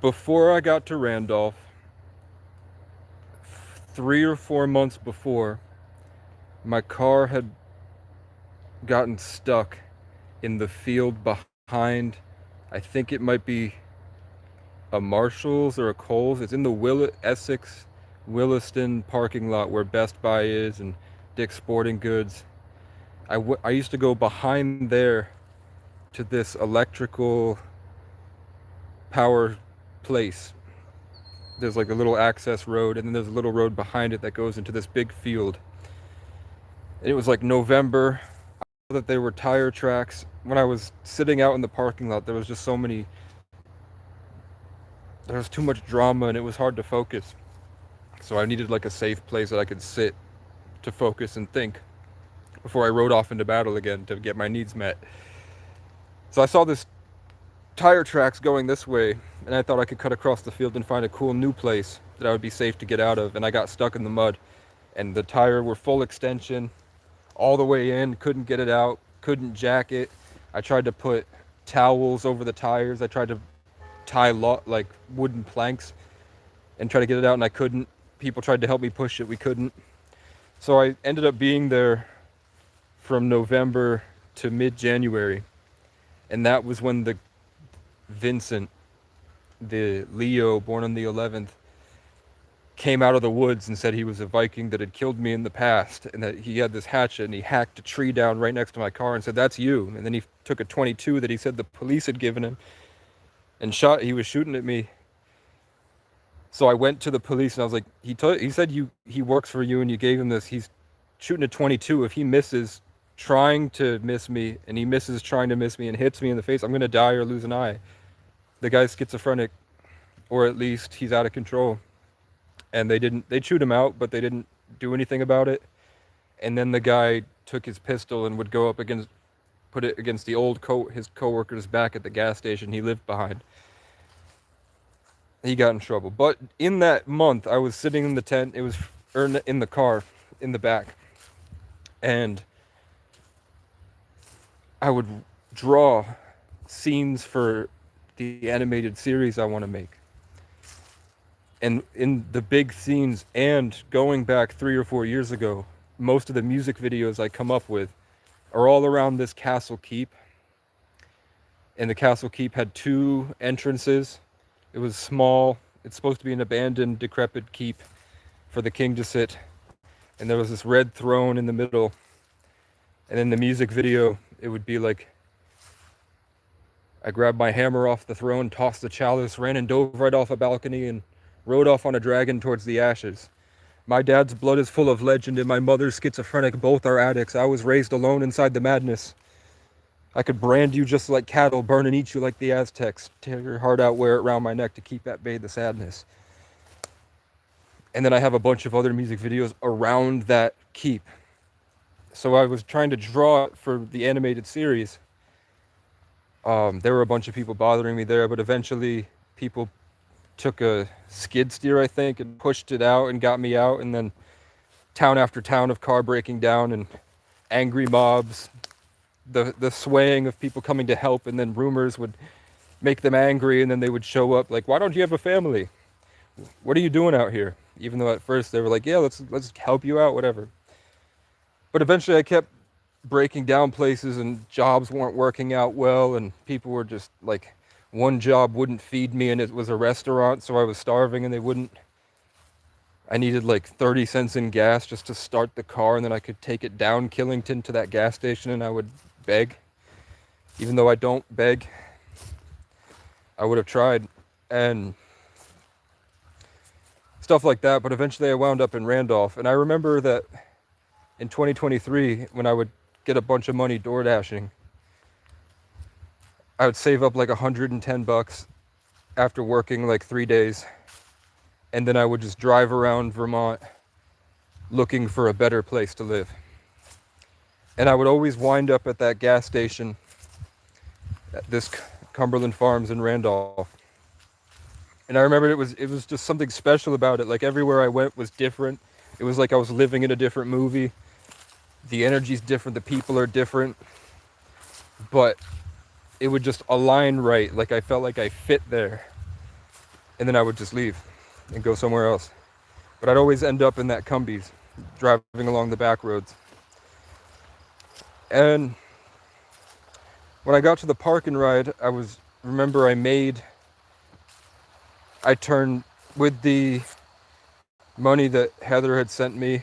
Before I got to Randolph, 3 or 4 months before, my car had gotten stuck in the field behind, I think it might be a Marshalls or a Kohl's. It's in the Essex Williston parking lot where Best Buy is and Dick's Sporting Goods. I used to go behind there to this electrical power place. There's like a little access road, and then there's a little road behind it that goes into this big field. And it was like November. I saw that there were tire tracks. When I was sitting out in the parking lot, there was just so many. There was too much drama, and it was hard to focus. So I needed like a safe place that I could sit to focus and think before I rode off into battle again to get my needs met. So I saw this tire tracks going this way, and I thought I could cut across the field and find a cool new place that I would be safe to get out of. And I got stuck in the mud, and the tire were full extension all the way in, couldn't get it out, couldn't jack it. I tried to put towels over the tires. I tried to tie like wooden planks and try to get it out, and I couldn't. People tried to help me push it. We couldn't. So I ended up being there from November to mid-January, and that was when the Vincent, the Leo born on the 11th, came out of the woods and said he was a Viking that had killed me in the past, and that he had this hatchet and he hacked a tree down right next to my car and said, "That's you." And then he took a 22 that he said the police had given him and shot. He was shooting at me. So I went to the police and I was like, he said he works for you and you gave him this. He's shooting a 22. If he misses trying to miss me and he misses trying to miss me and hits me in the face, I'm going to die or lose an eye. The guy's schizophrenic, or at least he's out of control. And they chewed him out, but they didn't do anything about it. And then the guy took his pistol and would go up against, put it against the his coworker's back at the gas station he lived behind. He got in trouble. But in that month, I was sitting in the tent. It was in the car, in the back, and I would draw scenes for the animated series I want to make. And in the big scenes, and going back 3 or 4 years ago, most of the music videos I come up with are all around this castle keep. And the castle keep had 2 entrances. It was small. It's supposed to be an abandoned, decrepit keep for the king to sit. And there was this red throne in the middle. And in the music video, it would be like, I grabbed my hammer off the throne, tossed the chalice, ran and dove right off a balcony, and rode off on a dragon towards the ashes. My dad's blood is full of legend, and my mother's schizophrenic. Both are addicts. I was raised alone inside the madness. I could brand you just like cattle, burn and eat you like the Aztecs. Tear your heart out, wear it around my neck to keep at bay the sadness. And then I have a bunch of other music videos around that keep. So I was trying to draw it for the animated series. There were a bunch of people bothering me there, but eventually people took a skid steer, I think, and pushed it out and got me out. And then town after town of car breaking down and angry mobs, the swaying of people coming to help, and then rumors would make them angry, and then they would show up like, "Why don't you have a family? What are you doing out here?" Even though at first they were like, "Yeah, let's help you out, whatever." But eventually I kept breaking down places, and jobs weren't working out well, and people were just like, one job wouldn't feed me, and it was a restaurant, so I was starving, and they wouldn't. I needed like 30 cents in gas just to start the car, and then I could take it down Killington to that gas station, and I would beg. Even though I don't beg, I would have tried, and stuff like that. But eventually I wound up in Randolph, and I remember that in 2023, when I would get a bunch of money door dashing, I would save up like $110 after working like 3 days, and then I would just drive around Vermont looking for a better place to live. And I would always wind up at that gas station at this Cumberland Farms in Randolph. And I remember it was just something special about it. Like everywhere I went was different. It was like I was living in a different movie. The energy's different, the people are different, but it would just align right. Like I felt like I fit there. and then I would just leave and go somewhere else. But I'd always end up in that Cumbies, driving along the back roads. And when I got to the park and ride, remember I turned, with the money that Heather had sent me,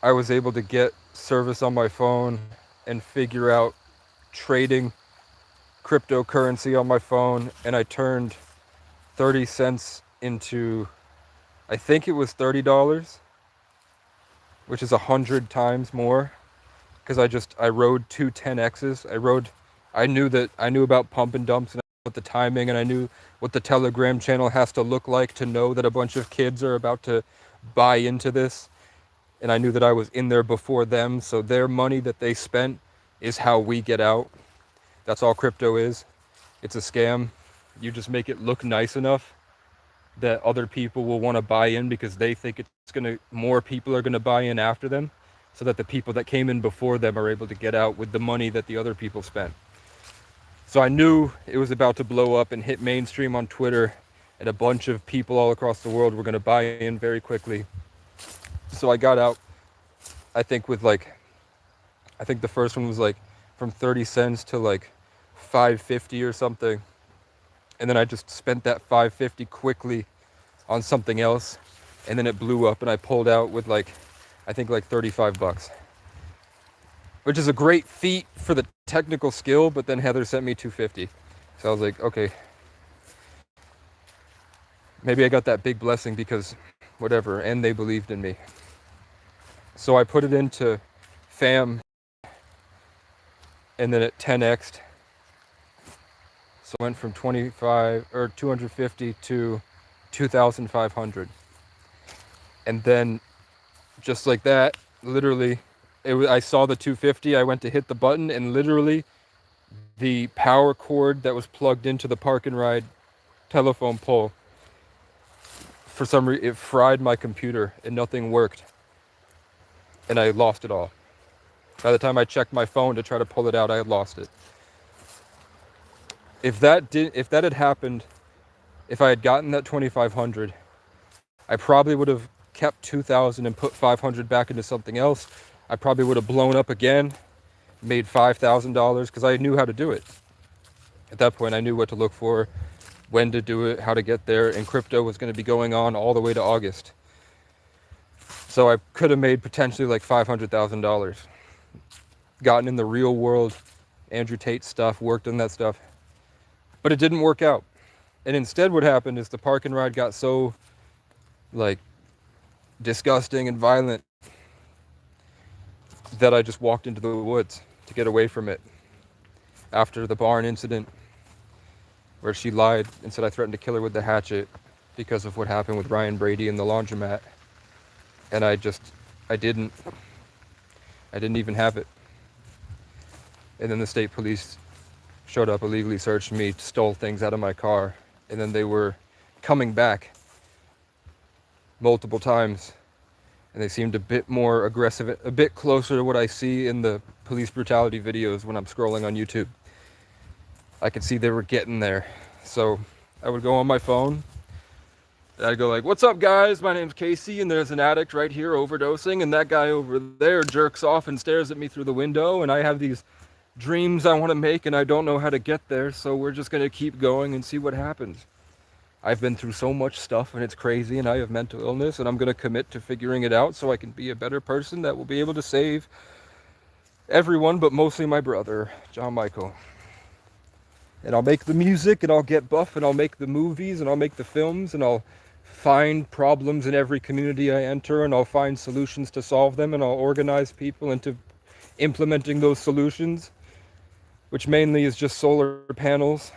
I was able to get service on my phone and figure out trading cryptocurrency on my phone, and I turned 30 cents into, I think it was $30, which is 100 times more, because I rode two 10Xs. I knew about pump and dumps and what the timing, and I knew what the Telegram channel has to look like to know that a bunch of kids are about to buy into this. And I knew that I was in there before them, so their money that they spent is how we get out. That's all crypto is. It's a scam. You just make it look nice enough that other people will want to buy in, because they think more people are gonna buy in after them, so that the people that came in before them are able to get out with the money that the other people spent. So I knew it was about to blow up and hit mainstream on Twitter, and a bunch of people all across the world were gonna buy in very quickly. So I got out, I think I think the first one was like from 30 cents to like $5.50 or something. And then I just spent that $5.50 quickly on something else, and then it blew up, and I pulled out with I think like $35, which is a great feat for the technical skill. But then Heather sent me $2.50, so I was like, okay, maybe I got that big blessing because whatever, and they believed in me. So I put it into FAM, and then it 10x'd. So I went from 250 to 2,500. And then just like that, literally, I saw the 250, I went to hit the button, and literally the power cord that was plugged into the park and ride telephone pole, for some reason, it fried my computer and nothing worked. And I lost it all. By the time I checked my phone to try to pull it out, I had lost it. If that had happened, if I had gotten that 2,500, I probably would have kept 2,000 and put 500 back into something else. I probably would have blown up again, made $5,000, because I knew how to do it. At that point, I knew what to look for, when to do it, how to get there, and crypto was going to be going on all the way to August. So I could have made potentially like $500,000. Gotten in the real world, Andrew Tate stuff, worked on that stuff. But it didn't work out. And instead what happened is the park and ride got so disgusting and violent that I just walked into the woods to get away from it. After the barn incident, where she lied and said I threatened to kill her with the hatchet because of what happened with Ryan Brady in the laundromat. And I didn't even have it. And then the state police showed up, illegally searched me, stole things out of my car, and then they were coming back multiple times, and they seemed a bit more aggressive, a bit closer to what I see in the police brutality videos when I'm scrolling on YouTube. I could see they were getting there. So I would go on my phone, and I'd go like, "What's up, guys? My name's Casey, and there's an addict right here overdosing, and that guy over there jerks off and stares at me through the window, and I have these dreams I want to make, and I don't know how to get there, so we're just going to keep going and see what happens. I've been through so much stuff, and it's crazy, and I have mental illness, and I'm going to commit to figuring it out so I can be a better person that will be able to save everyone, but mostly my brother, John Michael. And I'll make the music, and I'll get buff, and I'll make the movies, and I'll make the films, and I'll find problems in every community I enter, and I'll find solutions to solve them, and I'll organize people into implementing those solutions, which mainly is just solar panels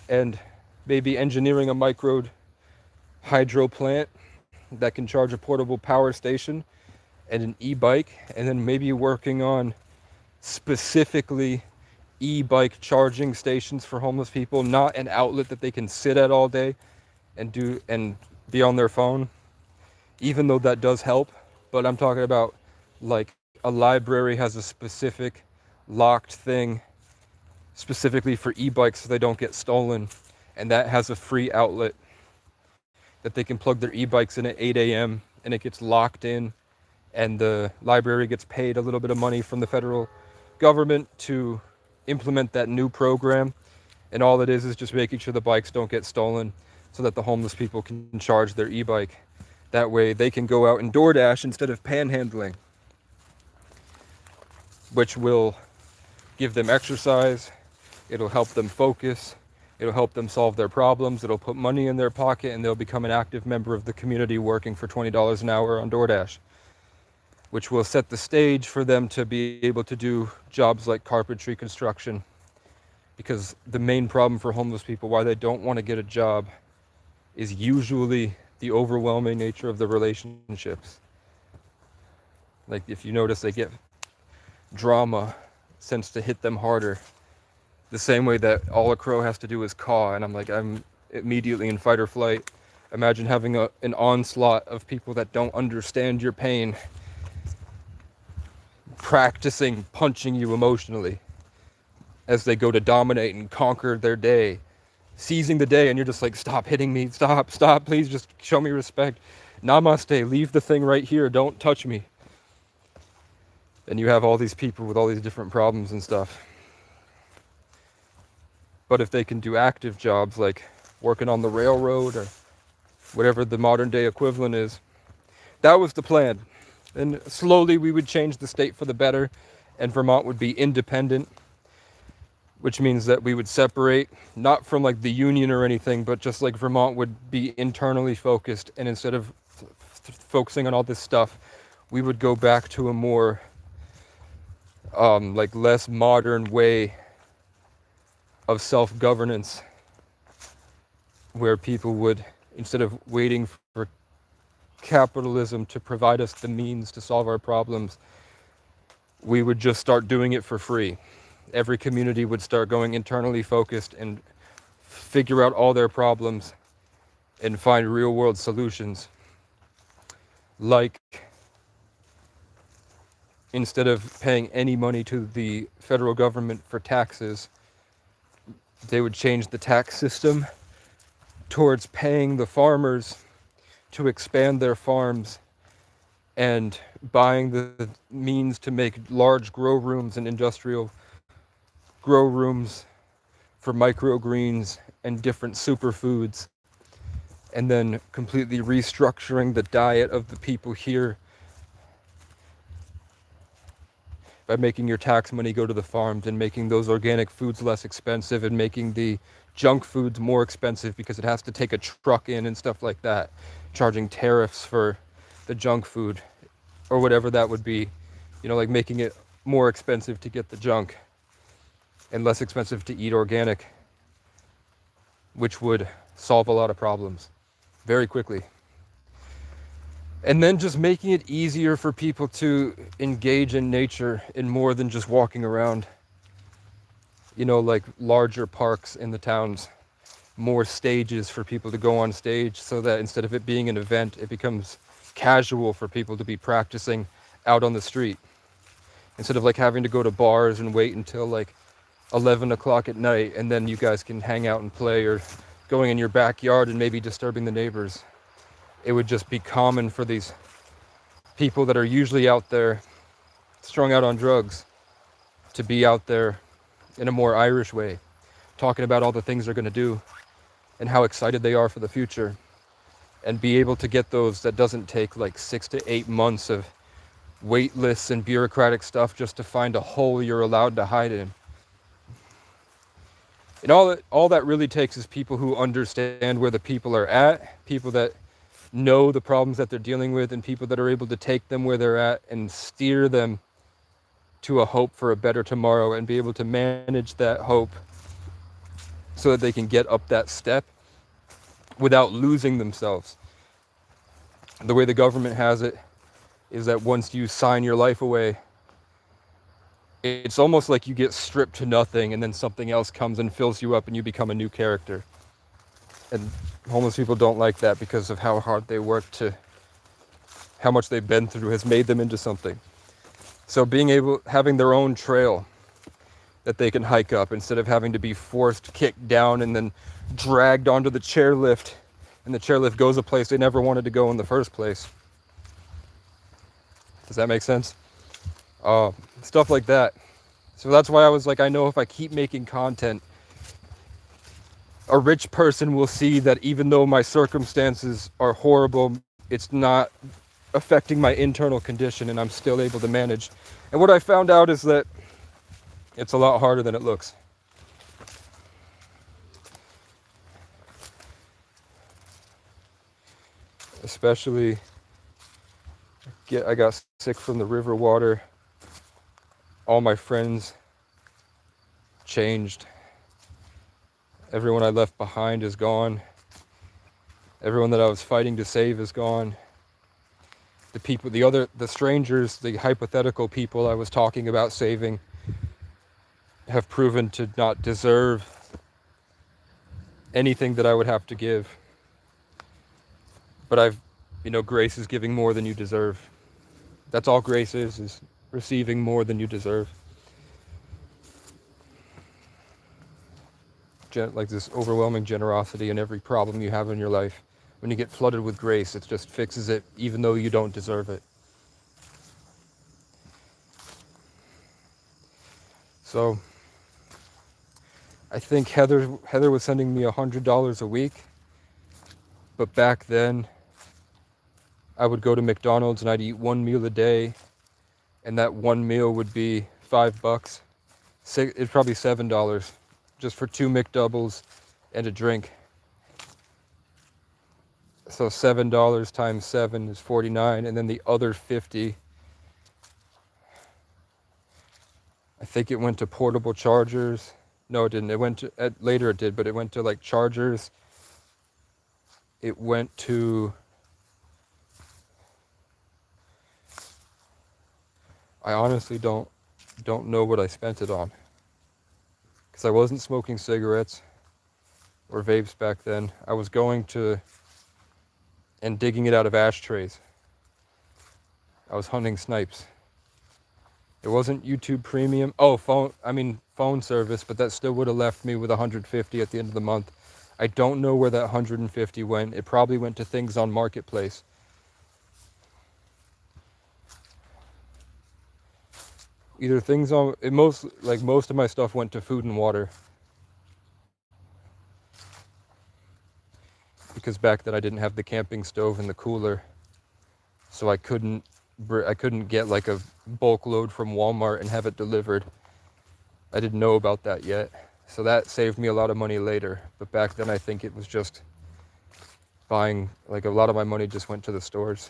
and maybe engineering a micro hydro plant that can charge a portable power station and an e-bike, and then maybe working on specifically e-bike charging stations for homeless people, not an outlet that they can sit at all day and be on their phone, even though that does help. But I'm talking about like a library has a specific locked thing specifically for e-bikes so they don't get stolen, and that has a free outlet that they can plug their e-bikes in at 8 a.m. and it gets locked in, and the library gets paid a little bit of money from the federal government to implement that new program. And all it is just making sure the bikes don't get stolen so that the homeless people can charge their e-bike. That way they can go out and DoorDash instead of panhandling, which will give them exercise. It'll help them focus. It'll help them solve their problems. It'll put money in their pocket, and they'll become an active member of the community working for $20 an hour on DoorDash, which will set the stage for them to be able to do jobs like carpentry, construction. Because the main problem for homeless people, why they don't want to get a job, is usually the overwhelming nature of the relationships. Like, if you notice, they get drama tends to hit them harder. The same way that all a crow has to do is caw, and I'm immediately in fight or flight. Imagine having an onslaught of people that don't understand your pain, practicing punching you emotionally as they go to dominate and conquer their day, seizing the day, and you're just like, stop hitting me, stop, please just show me respect. Namaste, leave the thing right here, don't touch me. And you have all these people with all these different problems and stuff. But if they can do active jobs like working on the railroad or whatever the modern day equivalent is, that was the plan. And slowly we would change the state for the better, and Vermont would be independent, which means that we would separate, not from like the union or anything, but just like Vermont would be internally focused, and instead of focusing on all this stuff, we would go back to a more like less modern way of self-governance, where people would, instead of waiting for capitalism to provide us the means to solve our problems, we would just start doing it for free. Every community would start going internally focused and figure out all their problems and find real world solutions. Like, instead of paying any money to the federal government for taxes, they would change the tax system towards paying the farmers to expand their farms and buying the means to make large grow rooms and industrial grow rooms for microgreens and different superfoods, and then completely restructuring the diet of the people here by making your tax money go to the farms and making those organic foods less expensive and making the junk foods more expensive because it has to take a truck in and stuff like that, charging tariffs for the junk food or whatever that would be, like making it more expensive to get the junk and less expensive to eat organic, which would solve a lot of problems very quickly. And then just making it easier for people to engage in nature in more than just walking around. Like larger parks in the towns, more stages for people to go on stage, so that instead of it being an event, it becomes casual for people to be practicing out on the street. Instead of like having to go to bars and wait until like 11 o'clock at night and then you guys can hang out and play, or going in your backyard and maybe disturbing the neighbors. It would just be common for these people that are usually out there strung out on drugs to be out there in a more Irish way, talking about all the things they're going to do and how excited they are for the future, and be able to get those that doesn't take like 6 to 8 months of wait lists and bureaucratic stuff just to find a hole you're allowed to hide in. And all that really takes is people who understand where the people are at, people that know the problems that they're dealing with, and people that are able to take them where they're at and steer them to a hope for a better tomorrow, and be able to manage that hope so that they can get up that step without losing themselves. The way the government has it is that once you sign your life away, it's almost like you get stripped to nothing, and then something else comes and fills you up and you become a new character. And homeless people don't like that, because of how hard they work, to how much they've been through has made them into something. So having their own trail, that they can hike up instead of having to be forced, kicked down, and then dragged onto the chairlift. And the chairlift goes a place they never wanted to go in the first place. Does that make sense? Stuff like that. So that's why I was like, I know if I keep making content, a rich person will see that even though my circumstances are horrible, it's not affecting my internal condition and I'm still able to manage. And what I found out is that it's a lot harder than it looks. Especially, I got sick from the river water. All my friends changed. Everyone I left behind is gone. Everyone that I was fighting to save is gone. The people, the strangers, the hypothetical people I was talking about saving have proven to not deserve anything that I would have to give. But grace is giving more than you deserve. That's all grace is receiving more than you deserve. Like this overwhelming generosity in every problem you have in your life. When you get flooded with grace, it just fixes it even though you don't deserve it. So I think Heather was sending me $100 a week, but back then I would go to McDonald's and I'd eat one meal a day, and that one meal would be $5. It's probably $7 just for 2 McDoubles and a drink. So $7 times 7 is 49, and then the other 50, I think it went to portable chargers. No, it didn't. It went to, later it did, but it went to like chargers. It went to, I honestly don't know what I spent it on. Because I wasn't smoking cigarettes or vapes back then. I was going to and digging it out of ashtrays. I was hunting snipes. It wasn't YouTube Premium. Oh, phone service, but that still would have left me with $150 at the end of the month. I don't know where that $150 went. It probably went to things on Marketplace. Either things on most of my stuff went to food and water. Because back then I didn't have the camping stove and the cooler. So I couldn't get like a bulk load from Walmart and have it delivered. I didn't know about that yet. So that saved me a lot of money later. But back then I think it was just buying, like a lot of my money just went to the stores.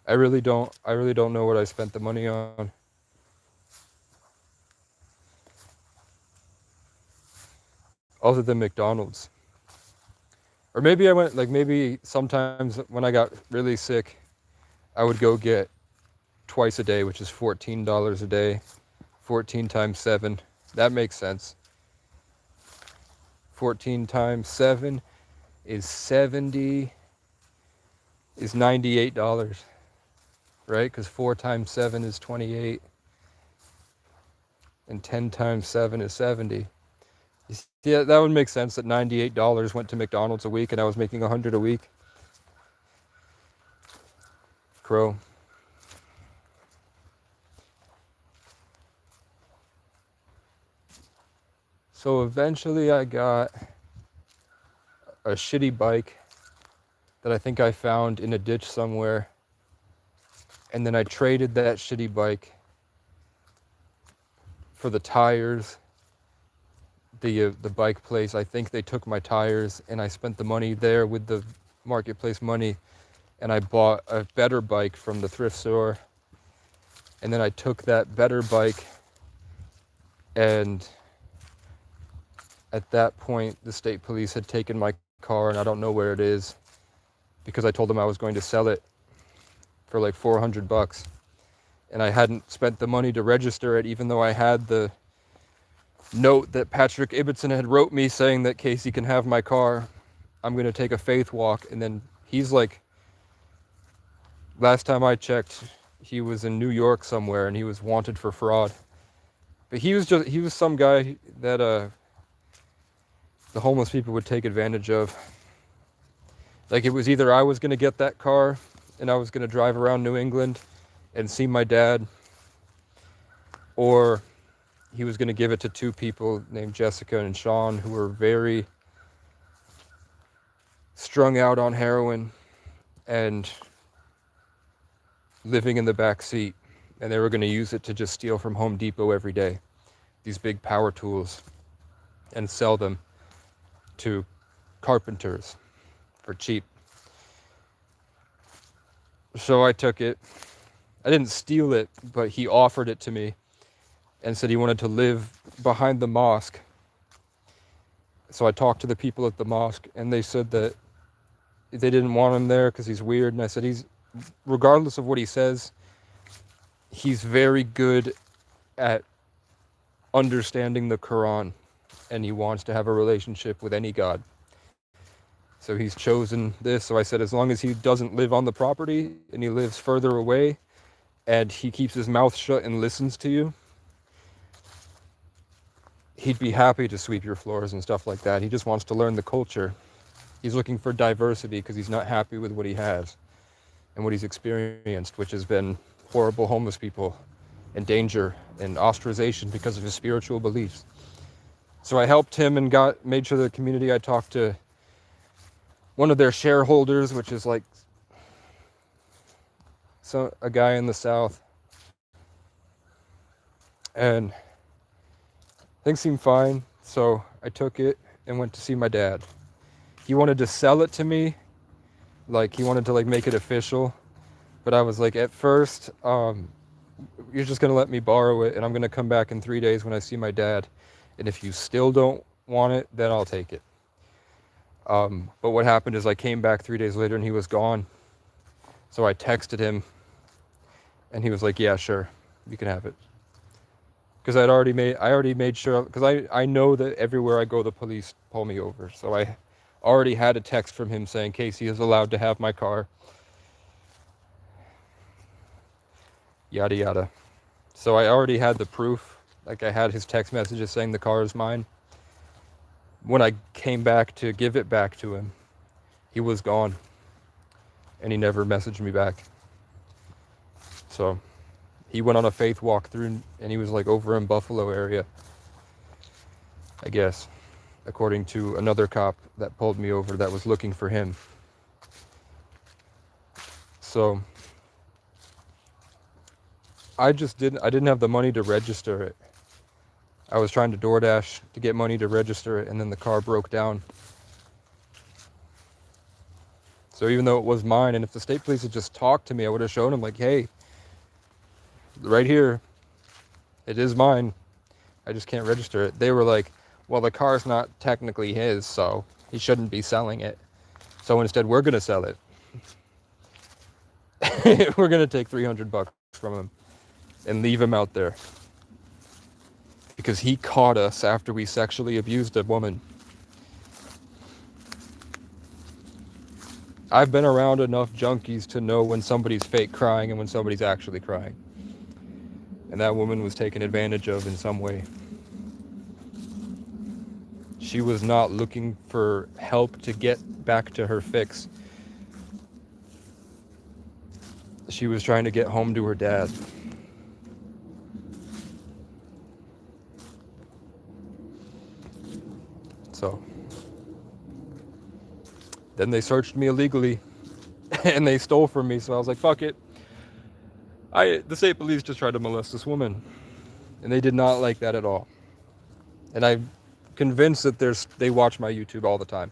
I really don't know what I spent the money on. Other than McDonald's. Or maybe I went, maybe sometimes when I got really sick, I would go get twice a day, which is $14 a day. 14 times 7. That makes sense. 14 times 7 is $98. Right? Because 4 times 7 is 28. And 10 times 7 is 70. Yeah, that would make sense that $98 went to McDonald's a week and I was making $100 a week. Crow. So eventually I got a shitty bike that I think I found in a ditch somewhere. And then I traded that shitty bike for the tires. The bike place, I think they took my tires, and I spent the money there with the Marketplace money, and I bought a better bike from the thrift store. And then I took that better bike, and at that point the state police had taken my car, and I don't know where it is, because I told them I was going to sell it for like $400, and I hadn't spent the money to register it, even though I had the note that Patrick Ibbotson had wrote me saying that Casey can have my car. I'm going to take a faith walk. And then he's like, last time I checked, he was in New York somewhere and he was wanted for fraud. But he was some guy that the homeless people would take advantage of. Like, it was either I was going to get that car and I was going to drive around New England and see my dad, or he was going to give it to two people named Jessica and Sean, who were very strung out on heroin and living in the back seat, and they were going to use it to just steal from Home Depot every day, these big power tools, and sell them to carpenters for cheap. So I took it. I didn't steal it, but he offered it to me and said he wanted to live behind the mosque. So I talked to the people at the mosque, and they said that they didn't want him there because he's weird. And I said, regardless of what he says, he's very good at understanding the Quran, and he wants to have a relationship with any God. So he's chosen this. So I said, as long as he doesn't live on the property and he lives further away and he keeps his mouth shut and listens to you, he'd be happy to sweep your floors and stuff like that. He just wants to learn the culture. He's looking for diversity because he's not happy with what he has and what he's experienced, which has been horrible homeless people and danger and ostracization because of his spiritual beliefs. So I helped him and made sure the community, I talked to one of their shareholders, which is like a guy in the South, and things seemed fine. So I took it and went to see my dad. He wanted to sell it to me, like he wanted to like make it official, but I was like, at first, you're just gonna let me borrow it, and I'm gonna come back in 3 days when I see my dad, and if you still don't want it, then I'll take it. But what happened is I came back 3 days later and he was gone. So I texted him and he was like, yeah, sure, you can have it. Because I already made sure, because I know that everywhere I go, the police pull me over. So I already had a text from him saying Casey is allowed to have my car. Yada, yada. So I already had the proof. Like, I had his text messages saying the car is mine. When I came back to give it back to him, he was gone. And he never messaged me back. So he went on a faith walk through, and he was like over in Buffalo area, I guess, according to another cop that pulled me over that was looking for him. So I didn't have the money to register it. I was trying to DoorDash to get money to register it, and then the car broke down. So even though it was mine, and if the state police had just talked to me, I would have shown them, like, hey, right here, it is mine. I just can't register it. They were like, well, the car's not technically his, so he shouldn't be selling it. So instead, we're going to sell it. We're going to take $300 from him and leave him out there. Because he caught us after we sexually abused a woman. I've been around enough junkies to know when somebody's fake crying and when somebody's actually crying. And that woman was taken advantage of in some way. She was not looking for help to get back to her fix. She was trying to get home to her dad. So then they searched me illegally and they stole from me. So I was like, fuck it. The state police just tried to molest this woman, and they did not like that at all. And I'm convinced that they watch my YouTube all the time.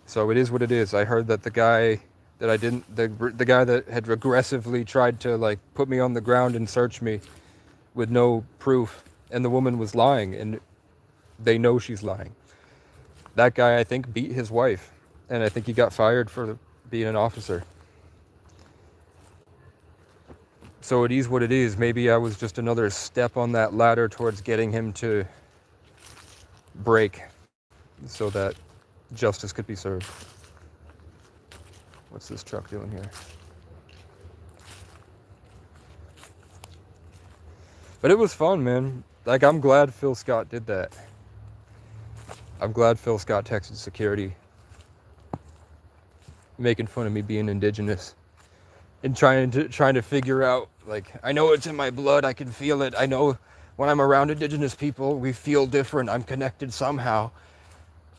So it is what it is. I heard that the guy that had aggressively tried to like put me on the ground and search me with no proof, and the woman was lying, and they know she's lying. That guy, I think, beat his wife, and I think he got fired for being an officer. So it is what it is. Maybe I was just another step on that ladder towards getting him to break so that justice could be served. What's this truck doing here? But it was fun, man. Like, I'm glad Phil Scott did that. I'm glad Phil Scott texted security making fun of me being indigenous and trying to figure out, like, I know it's in my blood, I can feel it. I know when I'm around indigenous people, we feel different. I'm connected somehow.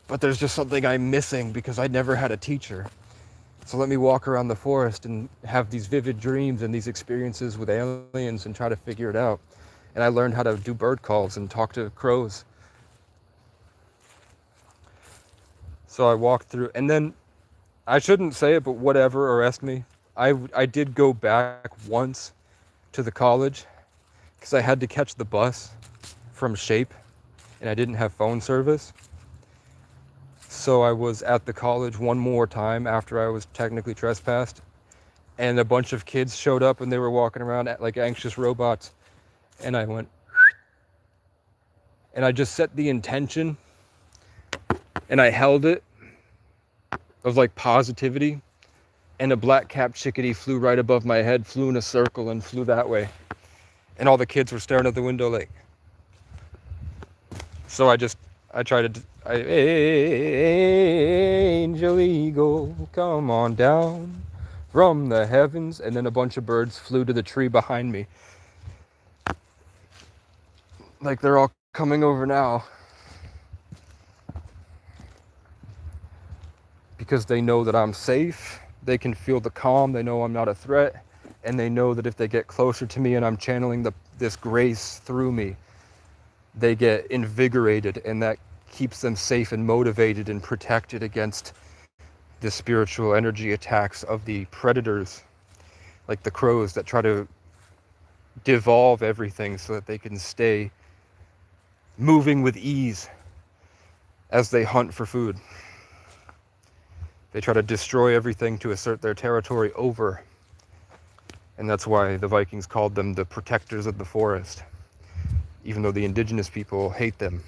But there's just something I'm missing because I never had a teacher. So let me walk around the forest and have these vivid dreams and these experiences with aliens and try to figure it out. And I learned how to do bird calls and talk to crows. So I walked through, and then I shouldn't say it, but whatever, or ask me. I did go back once to the college because I had to catch the bus from Shape and I didn't have phone service. So I was at the college one more time after I was technically trespassed, and a bunch of kids showed up and they were walking around like anxious robots, and I went and I just set the intention and I held it of like positivity, and a black-capped chickadee flew right above my head, flew in a circle and flew that way, and all the kids were staring out the window like. So I tried to, angel eagle, come on down from the heavens, and then a bunch of birds flew to the tree behind me. Like they're all coming over now. Because they know that I'm safe, they can feel the calm, they know I'm not a threat, and they know that if they get closer to me and I'm channeling this grace through me, they get invigorated, and that keeps them safe and motivated and protected against the spiritual energy attacks of the predators, like the crows that try to devolve everything so that they can stay moving with ease as they hunt for food. They try to destroy everything to assert their territory over. And that's why the Vikings called them the protectors of the forest, even though the indigenous people hate them.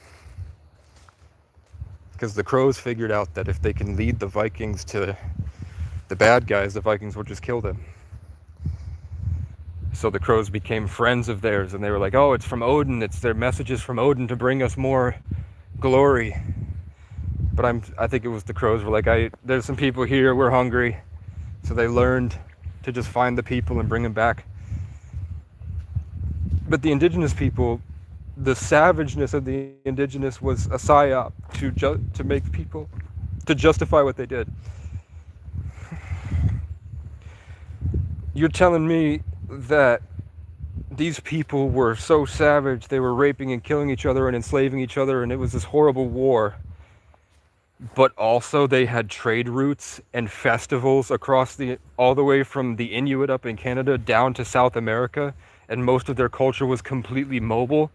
Because the crows figured out that if they can lead the Vikings to the bad guys, the Vikings will just kill them. So the crows became friends of theirs, and they were like, oh, it's from Odin. It's their messages from Odin to bring us more glory. But I think it was the crows were like, there's some people here, we're hungry. So they learned to just find the people and bring them back. But the indigenous people, the savageness of the indigenous was a psyop to make people, to justify what they did. You're telling me that these people were so savage, they were raping and killing each other and enslaving each other, and it was this horrible war. But also they had trade routes and festivals across all the way from the Inuit up in Canada down to South America, and most of their culture was completely mobile.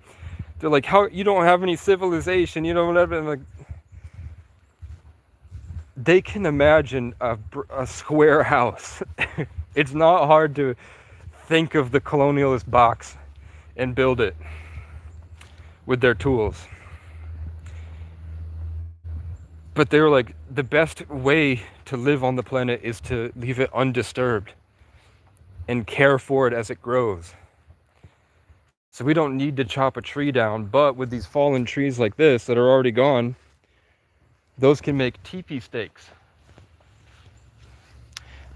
They're like, how you don't have any civilization, you don't have, like, they can imagine a square house. It's not hard to think of the colonialist box and build it with their tools. But they were like, the best way to live on the planet is to leave it undisturbed and care for it as it grows. So we don't need to chop a tree down, but with these fallen trees like this that are already gone, those can make teepee stakes.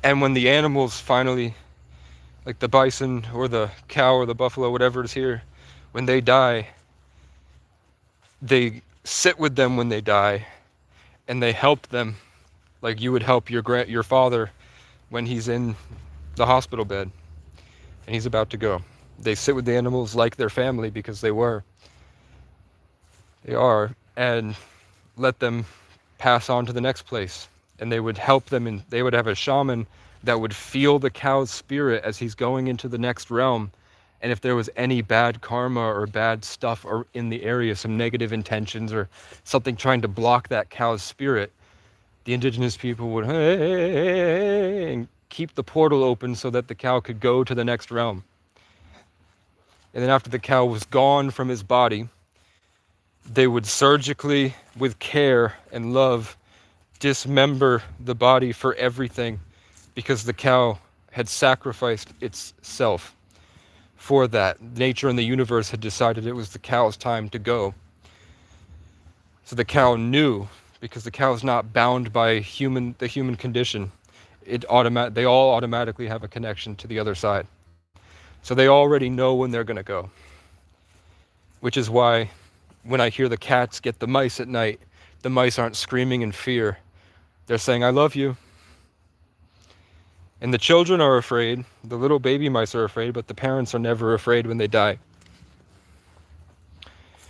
And when the animals finally, like the bison or the cow or the buffalo, whatever is here, when they die, they sit with them when they die, and they help them like you would help your father when he's in the hospital bed and he's about to go. They sit with the animals like their family, because they are, and let them pass on to the next place. And they would help them, and they would have a shaman that would feel the cow's spirit as he's going into the next realm. And if there was any bad karma or bad stuff or in the area, some negative intentions or something trying to block that cow's spirit, the indigenous people would and keep the portal open so that the cow could go to the next realm. And then after the cow was gone from his body, they would surgically, with care and love, dismember the body for everything, because the cow had sacrificed itself for that. Nature and the universe had decided it was the cow's time to go. So the cow knew, because the cow is not bound by the human condition. They all automatically have a connection to the other side. So they already know when they're going to go. Which is why when I hear the cats get the mice at night, the mice aren't screaming in fear. They're saying, I love you. And the children are afraid. The little baby mice are afraid, but the parents are never afraid when they die.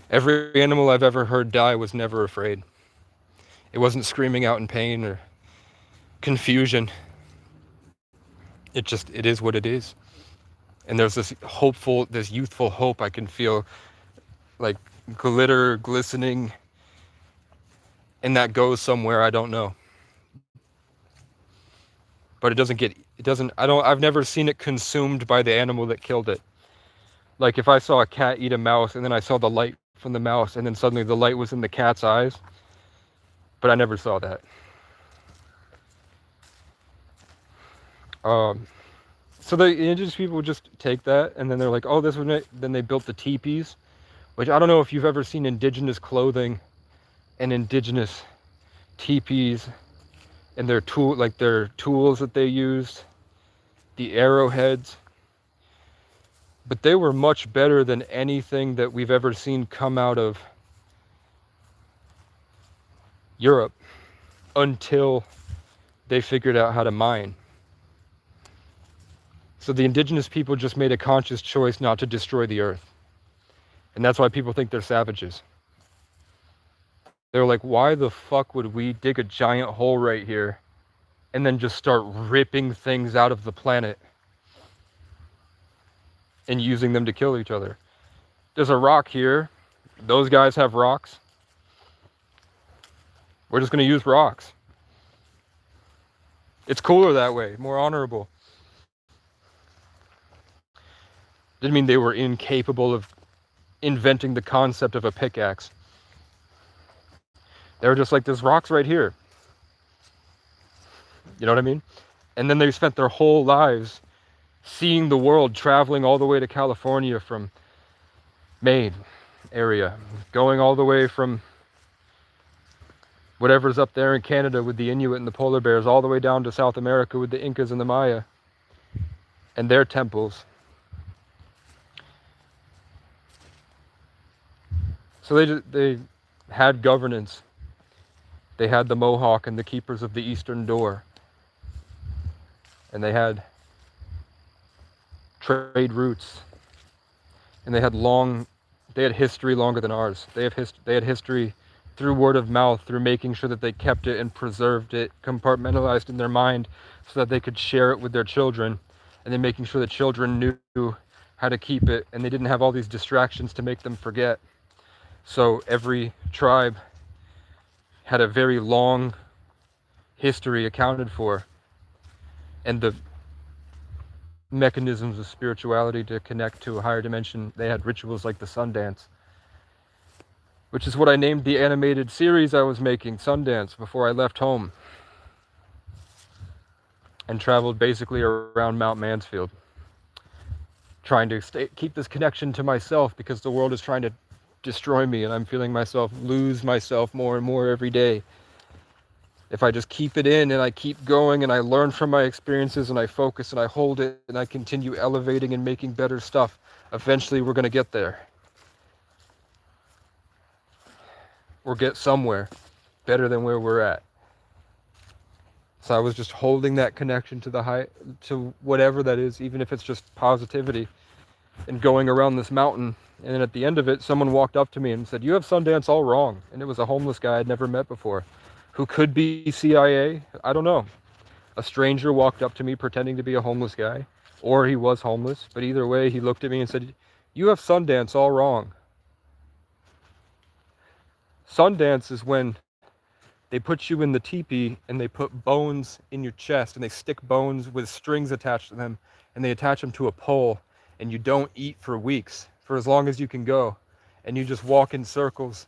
Every animal I've ever heard die was never afraid. It wasn't screaming out in pain or confusion. It is what it is. And there's this youthful hope I can feel, like glitter glistening, and that goes somewhere I don't know. But I've never seen it consumed by the animal that killed it. Like if I saw a cat eat a mouse and then I saw the light from the mouse and then suddenly the light was in the cat's eyes, but I never saw that. So the indigenous people would just take that and then they're like, oh, this was it. Then they built the teepees, which I don't know if you've ever seen indigenous clothing and indigenous teepees and their tools that they used, the arrowheads. But they were much better than anything that we've ever seen come out of Europe until they figured out how to mine. So the indigenous people just made a conscious choice not to destroy the earth. And that's why people think they're savages. They're like, why the fuck would we dig a giant hole right here and then just start ripping things out of the planet and using them to kill each other? There's a rock here. Those guys have rocks. We're just going to use rocks. It's cooler that way, more honorable. Didn't mean they were incapable of inventing the concept of a pickaxe. They were just like, there's rocks right here. You know what I mean? And then they spent their whole lives seeing the world, traveling all the way to California from Maine area, going all the way from whatever's up there in Canada with the Inuit and the polar bears, all the way down to South America with the Incas and the Maya and their temples. So they had governance. They had the Mohawk and the Keepers of the Eastern Door. And they had trade routes. And they had history longer than ours. They had history through word of mouth, through making sure that they kept it and preserved it, compartmentalized in their mind so that they could share it with their children. And then making sure the children knew how to keep it and they didn't have all these distractions to make them forget. So every tribe had a very long history accounted for, and the mechanisms of spirituality to connect to a higher dimension, they had rituals like the Sundance, which is what I named the animated series I was making, Sundance, before I left home and traveled basically around Mount Mansfield, trying to keep this connection to myself because the world is trying to destroy me and I'm feeling myself lose myself more and more every day. If I just keep it in and I keep going and I learn from my experiences and I focus and I hold it and I continue elevating and making better stuff, eventually we're going to get there. Or get somewhere better than where we're at. So I was just holding that connection to whatever that is, even if it's just positivity, and going around this mountain. And then at the end of it, someone walked up to me and said, "You have Sundance all wrong." And it was a homeless guy I'd never met before, who could be CIA. I don't know. A stranger walked up to me pretending to be a homeless guy, or he was homeless. But either way, he looked at me and said, "You have Sundance all wrong." Sundance is when they put you in the teepee and they put bones in your chest and they stick bones with strings attached to them and they attach them to a pole, and you don't eat for weeks, for as long as you can go, and you just walk in circles,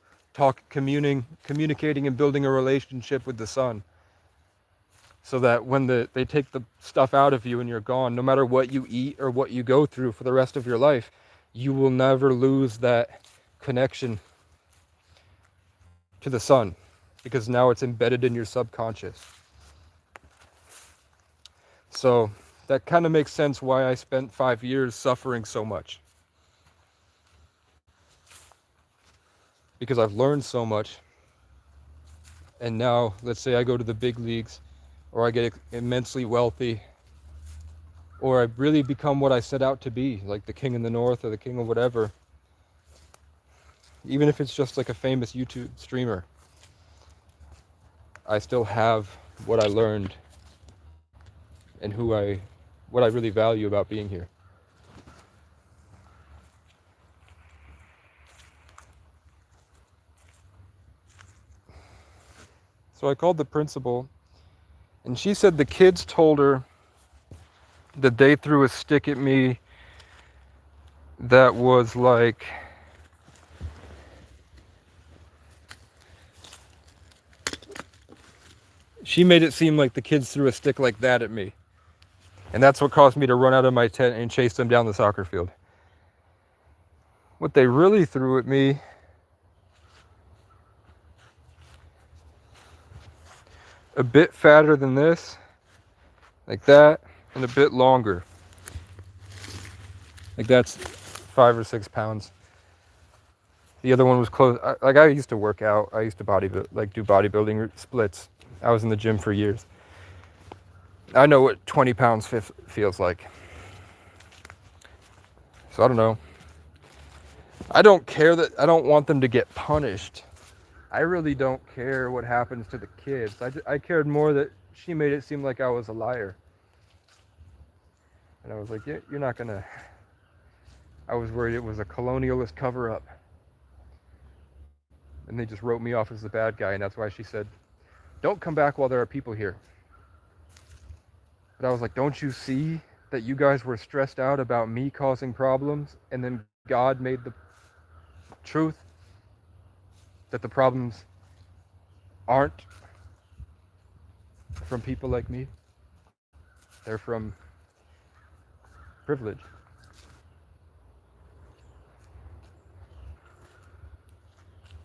communicating and building a relationship with the sun. so that when they take the stuff out of you and you're gone, no matter what you eat or what you go through for the rest of your life, you will never lose that connection to the sun, because now it's embedded in your subconscious. So that kind of makes sense why I spent 5 years suffering so much. Because I've learned so much. And now, let's say I go to the big leagues, or I get immensely wealthy, or I really become what I set out to be, like the king in the north or the king of whatever. Even if it's just like a famous YouTube streamer, I still have what I learned and what I really value about being here. So I called the principal, and she said the kids told her that they threw a stick at me that was like, she made it seem like the kids threw a stick like that at me. And that's what caused me to run out of my tent and chase them down the soccer field. What they really threw at me a bit fatter than this, like that, and a bit longer. Like that's 5 or 6 pounds. The other one was close. I used to work out. I used to do bodybuilding splits. I was in the gym for years. I know what 20 pounds feels like. So I don't know. I don't care that I don't want them to get punished. I really don't care what happens to the kids. I cared more that she made it seem like I was a liar. And I was like, yeah, you're not gonna. I was worried it was a colonialist cover-up. And they just wrote me off as the bad guy, and that's why she said, don't come back while there are people here. But I was like, don't you see that you guys were stressed out about me causing problems, and then God made the truth that the problems aren't from people like me. They're from privilege.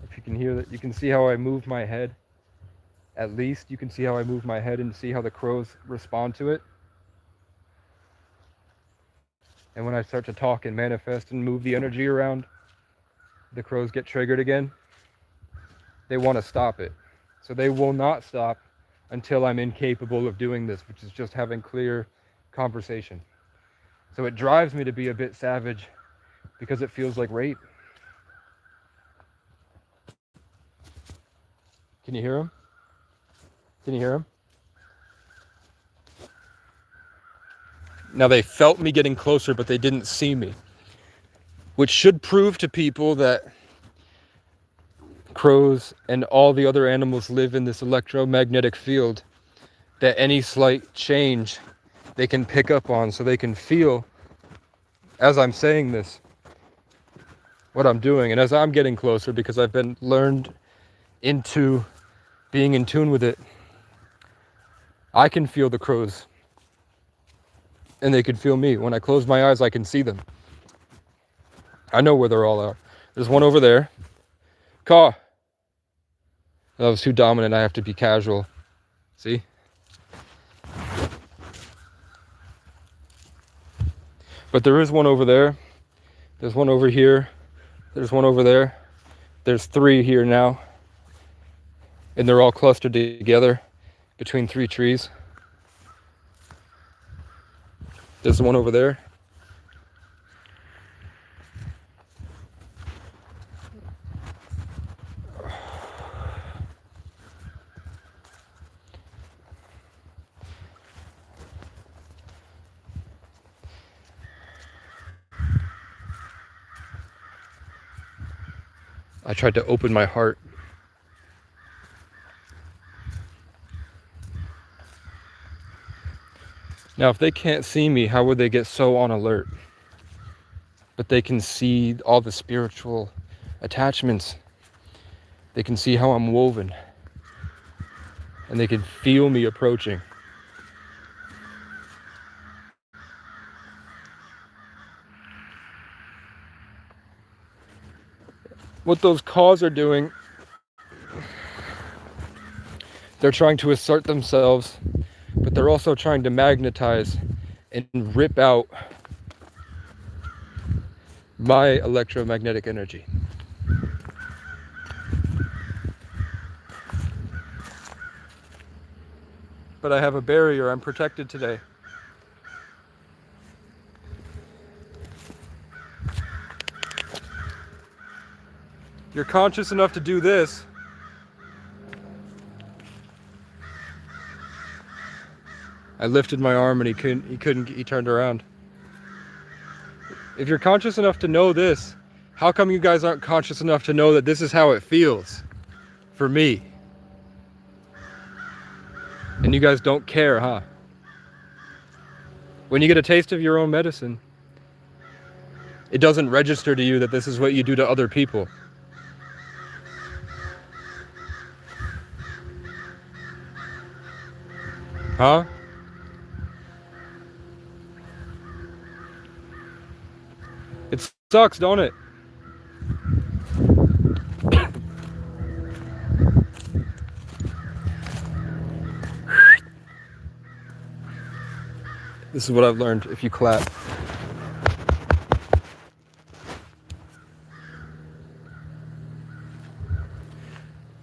If you can hear that, you can see how I move my head. At least you can see how I move my head and see how the crows respond to it. And when I start to talk and manifest and move the energy around, the crows get triggered again. They want to stop it. So they will not stop until I'm incapable of doing this, which is just having clear conversation. So it drives me to be a bit savage because it feels like rape. Can you hear him? Can you hear him? Now they felt me getting closer, but they didn't see me, which should prove to people that crows and all the other animals live in this electromagnetic field, that any slight change they can pick up on, so they can feel, as I'm saying this, what I'm doing. And as I'm getting closer, because I've been learned into being in tune with it, I can feel the crows and they can feel me. When I close my eyes, I can see them. I know where they're all at. There's one over there. Caw. That was too dominant. I have to be casual. See? But there is one over there. There's one over here. There's one over there. There's 3 here now. And they're all clustered together between 3 trees. There's one over there. I tried to open my heart. Now, if they can't see me, how would they get so on alert? But they can see all the spiritual attachments. They can see how I'm woven. And they can feel me approaching. What those cause are doing, they're trying to assert themselves, but they're also trying to magnetize and rip out my electromagnetic energy. But I have a barrier. I'm protected today. You're conscious enough to do this. I lifted my arm and he turned around. If you're conscious enough to know this, how come you guys aren't conscious enough to know that this is how it feels for me? And you guys don't care, huh? When you get a taste of your own medicine, it doesn't register to you that this is what you do to other people. Huh? It sucks, don't it? This is what I've learned if you clap.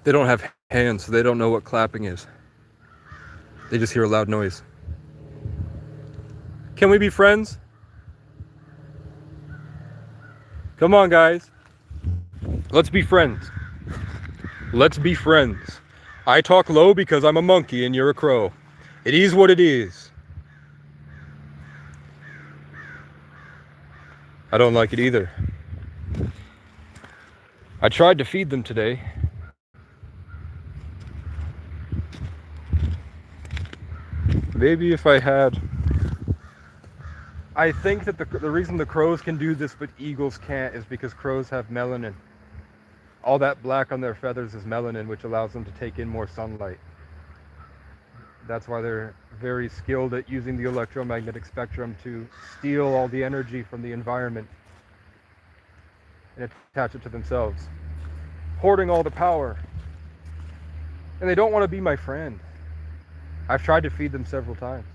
They don't have hands, so they don't know what clapping is. They just hear a loud noise. Can we be friends? Come on, guys. Let's be friends. Let's be friends. I talk low because I'm a monkey and you're a crow. It is what it is. I don't like it either. I tried to feed them today. Maybe if I had... I think that the reason the crows can do this but eagles can't is because crows have melanin. All that black on their feathers is melanin, which allows them to take in more sunlight. That's why they're very skilled at using the electromagnetic spectrum to steal all the energy from the environment and attach it to themselves, hoarding all the power. And they don't want to be my friend. I've tried to feed them several times.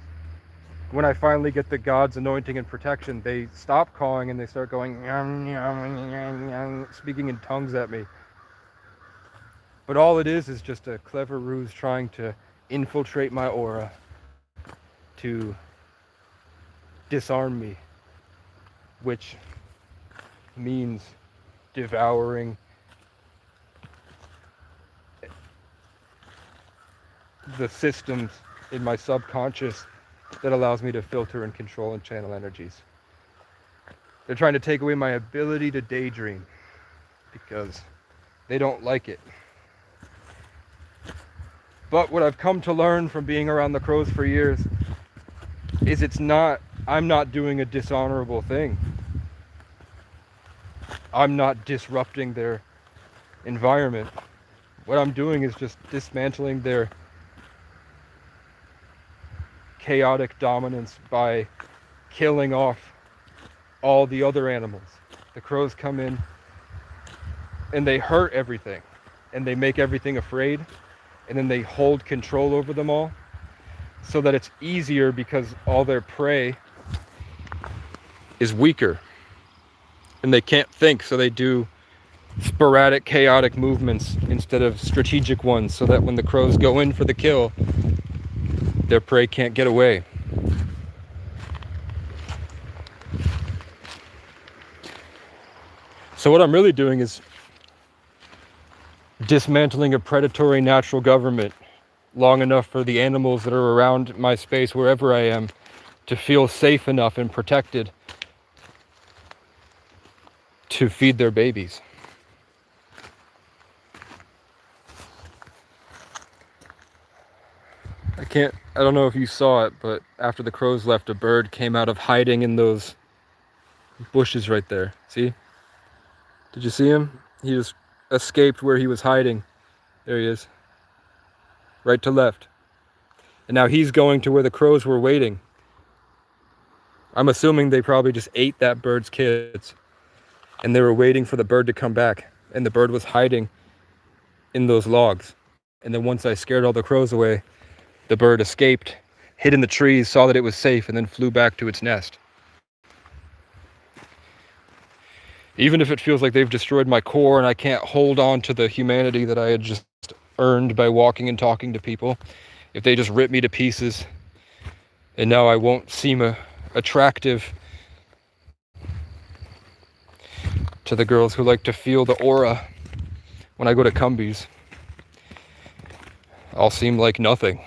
When I finally get the God's anointing and protection, they stop cawing and they start going, yum, yum, yum, yum, speaking in tongues at me. But all it is just a clever ruse trying to infiltrate my aura to disarm me, which means devouring the systems in my subconscious that allows me to filter and control and channel energies. They're trying to take away my ability to daydream because they don't like it. But what I've come to learn from being around the crows for years is I'm not doing a dishonorable thing. I'm not disrupting their environment. What I'm doing is just dismantling their chaotic dominance by killing off all the other animals. The crows come in and they hurt everything and they make everything afraid, and then they hold control over them all so that it's easier because all their prey is weaker and they can't think, so they do sporadic chaotic movements instead of strategic ones, so that when the crows go in for the kill, their prey can't get away. So what I'm really doing is dismantling a predatory natural government long enough for the animals that are around my space, wherever I am, to feel safe enough and protected to feed their babies. I don't know if you saw it, but after the crows left, a bird came out of hiding in those bushes right there. See? Did you see him? He just escaped where he was hiding. There he is. Right to left. And now he's going to where the crows were waiting. I'm assuming they probably just ate that bird's kids, and they were waiting for the bird to come back. and the bird was hiding in those logs. And then once I scared all the crows away, the bird escaped, hid in the trees, saw that it was safe, and then flew back to its nest. Even if it feels like they've destroyed my core and I can't hold on to the humanity that I had just earned by walking and talking to people, if they just rip me to pieces and now I won't seem attractive to the girls who like to feel the aura when I go to Cumbies, I'll seem like nothing.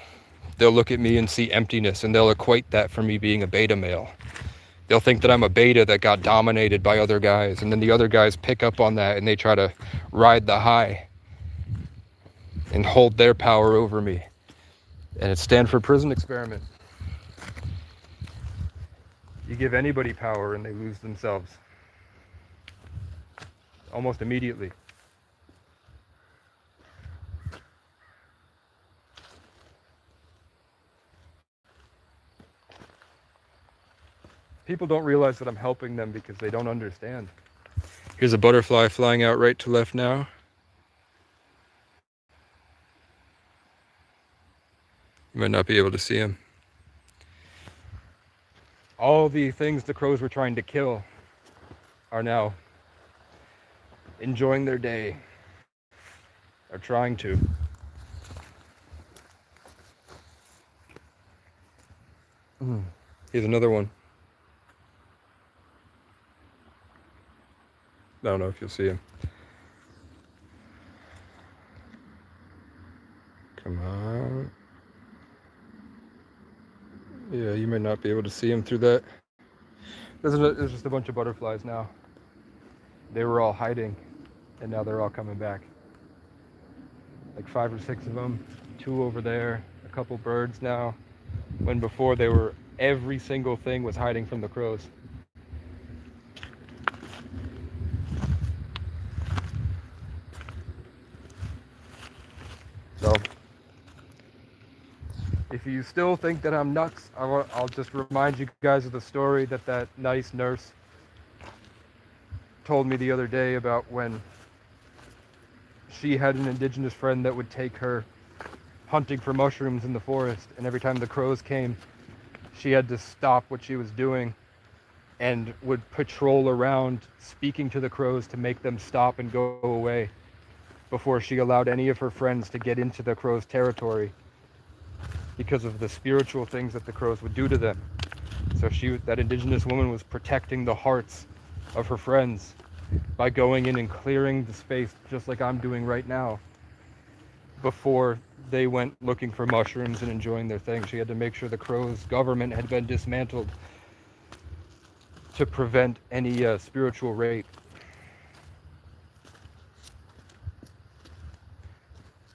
They'll look at me and see emptiness, and they'll equate that for me being a beta male. They'll think that I'm a beta that got dominated by other guys, and then the other guys pick up on that and they try to ride the high and hold their power over me. And it's Stanford Prison Experiment. You give anybody power and they lose themselves almost immediately. People don't realize that I'm helping them because they don't understand. Here's a butterfly flying out right to left now. You might not be able to see him. All the things the crows were trying to kill are now enjoying their day. Are trying to. Here's another one. I don't know if you'll see him. Come on. Yeah, you might not be able to see him through that. There's just a bunch of butterflies now. They were all hiding, and now they're all coming back. Like 5 or 6 of them. 2 over there. A couple birds now. When before they were, every single thing was hiding from the crows. So, if you still think that I'm nuts, I'll just remind you guys of the story that nice nurse told me the other day about when she had an indigenous friend that would take her hunting for mushrooms in the forest, and every time the crows came, she had to stop what she was doing and would patrol around speaking to the crows to make them stop and go away before she allowed any of her friends to get into the crows' territory because of the spiritual things that the crows would do to them. So that indigenous woman was protecting the hearts of her friends by going in and clearing the space just like I'm doing right now before they went looking for mushrooms and enjoying their thing. She had to make sure the crows' government had been dismantled to prevent any spiritual rape.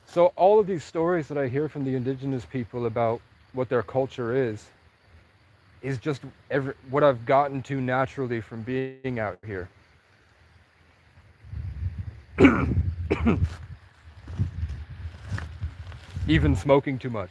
So all of these stories that I hear from the indigenous people about what their culture is just what I've gotten to naturally from being out here. Even smoking too much.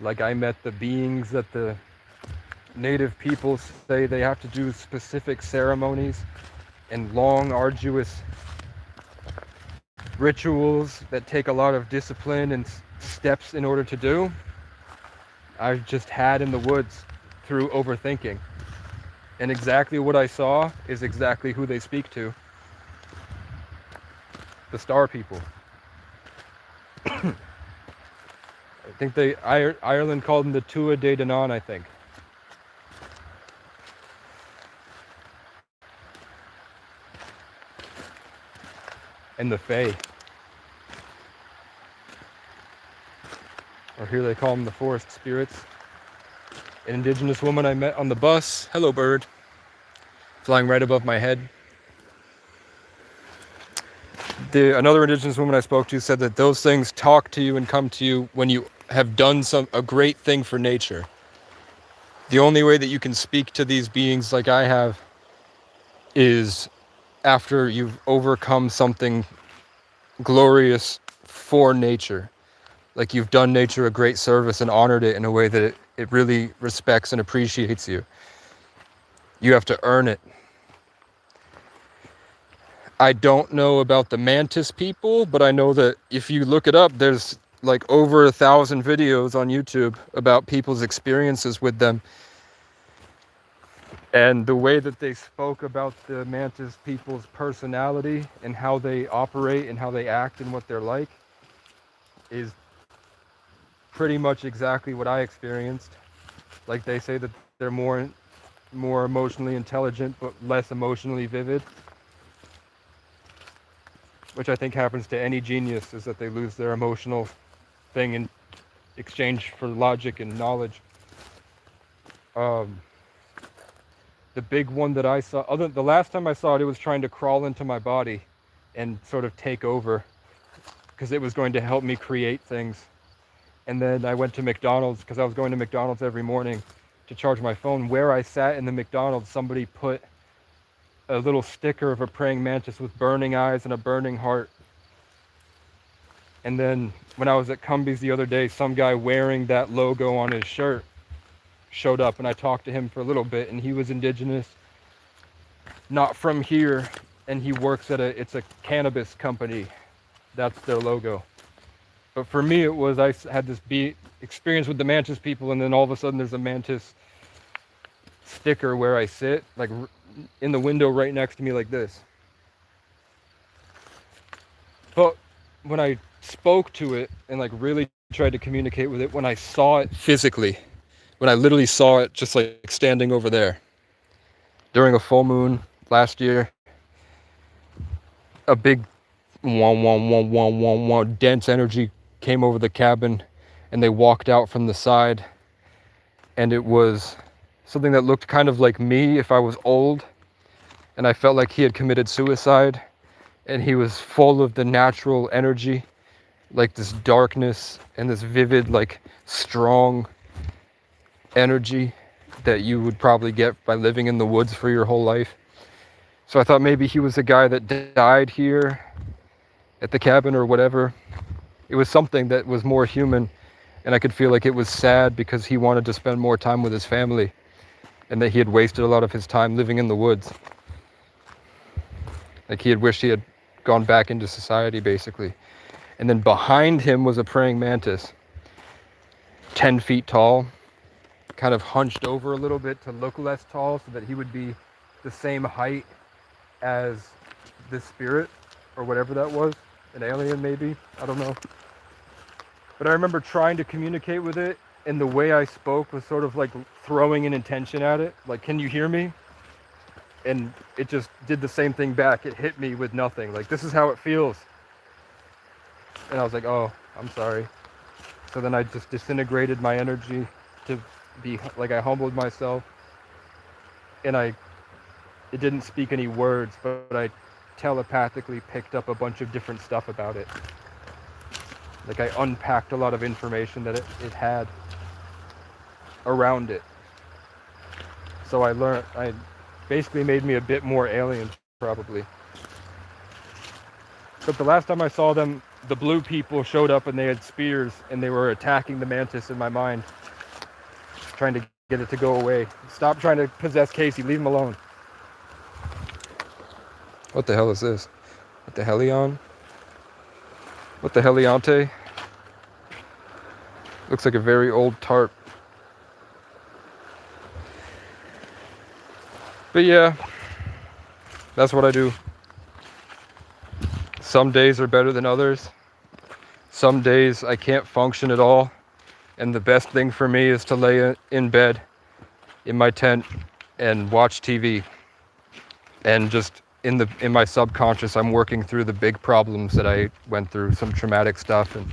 Like I met the beings that the native people say they have to do specific ceremonies and long, arduous rituals that take a lot of discipline and steps in order to do. I've just had in the woods through overthinking. And exactly what I saw is exactly who they speak to. The star people. I think Ireland called them the Tua de Danann, I think. And the Fae. Or here they call them the forest spirits. An indigenous woman I met on the bus. Hello, bird. Flying right above my head. Another indigenous woman I spoke to said that those things talk to you and come to you when you have done a great thing for nature. The only way that you can speak to these beings like I have is after you've overcome something glorious for nature. Like you've done nature a great service and honored it in a way that it really respects and appreciates you. You have to earn it. I don't know about the mantis people, but I know that if you look it up, there's like over 1,000 videos on YouTube about people's experiences with them. And the way that they spoke about the mantis people's personality and how they operate and how they act and what they're like is pretty much exactly what I experienced. Like they say that they're more emotionally intelligent but less emotionally vivid, which I think happens to any genius, is that they lose their emotional thing in exchange for logic and knowledge. The big one that I saw, the last time I saw it, it was trying to crawl into my body and sort of take over because it was going to help me create things. And then I went to McDonald's because I was going to McDonald's every morning to charge my phone. Where I sat in the McDonald's, somebody put a little sticker of a praying mantis with burning eyes and a burning heart. And then when I was at Cumbies the other day, some guy wearing that logo on his shirt showed up, and I talked to him for a little bit, and he was indigenous, not from here, and he works at it's a cannabis company. That's their logo. But for me, it was, I had this experience with the mantis people, and then all of a sudden there's a mantis sticker where I sit, like in the window right next to me like this. But when I spoke to it and like really tried to communicate with it, when I saw it physically, when I literally saw it just like standing over there during a full moon last year, a big dense energy came over the cabin, and they walked out from the side, and it was something that looked kind of like me if I was old, and I felt like he had committed suicide, and he was full of the natural energy, like this darkness and this vivid, like strong energy that you would probably get by living in the woods for your whole life. So I thought maybe he was a guy that died here at the cabin or whatever. It was something that was more human, and I could feel like it was sad because he wanted to spend more time with his family and that he had wasted a lot of his time living in the woods. Like he had wished he had gone back into society, basically. And then behind him was a praying mantis, 10 feet tall, kind of hunched over a little bit to look less tall so that he would be the same height as this spirit or whatever that was, an alien maybe, I don't know. But I remember trying to communicate with it, and the way I spoke was sort of like throwing an intention at it, like, can you hear me? And it just did the same thing back. It hit me with nothing, like, this is how it feels. And I was like, oh, I'm sorry. So then I just disintegrated my energy to be like, I humbled myself, and it didn't speak any words, but I telepathically picked up a bunch of different stuff about it. Like I unpacked a lot of information that it had around it. So I basically made me a bit more alien, probably. But the last time I saw them, the blue people showed up and they had spears and they were attacking the mantis in my mind, trying to get it to go away. Stop trying to possess Casey, leave him alone. What the hell is this? What the Helion? What the Heliante? Looks like a very old tarp. But yeah, that's what I do. Some days are better than others. Some days I can't function at all. And the best thing for me is to lay in bed in my tent and watch TV. And just in my subconscious, I'm working through the big problems that I went through, some traumatic stuff, and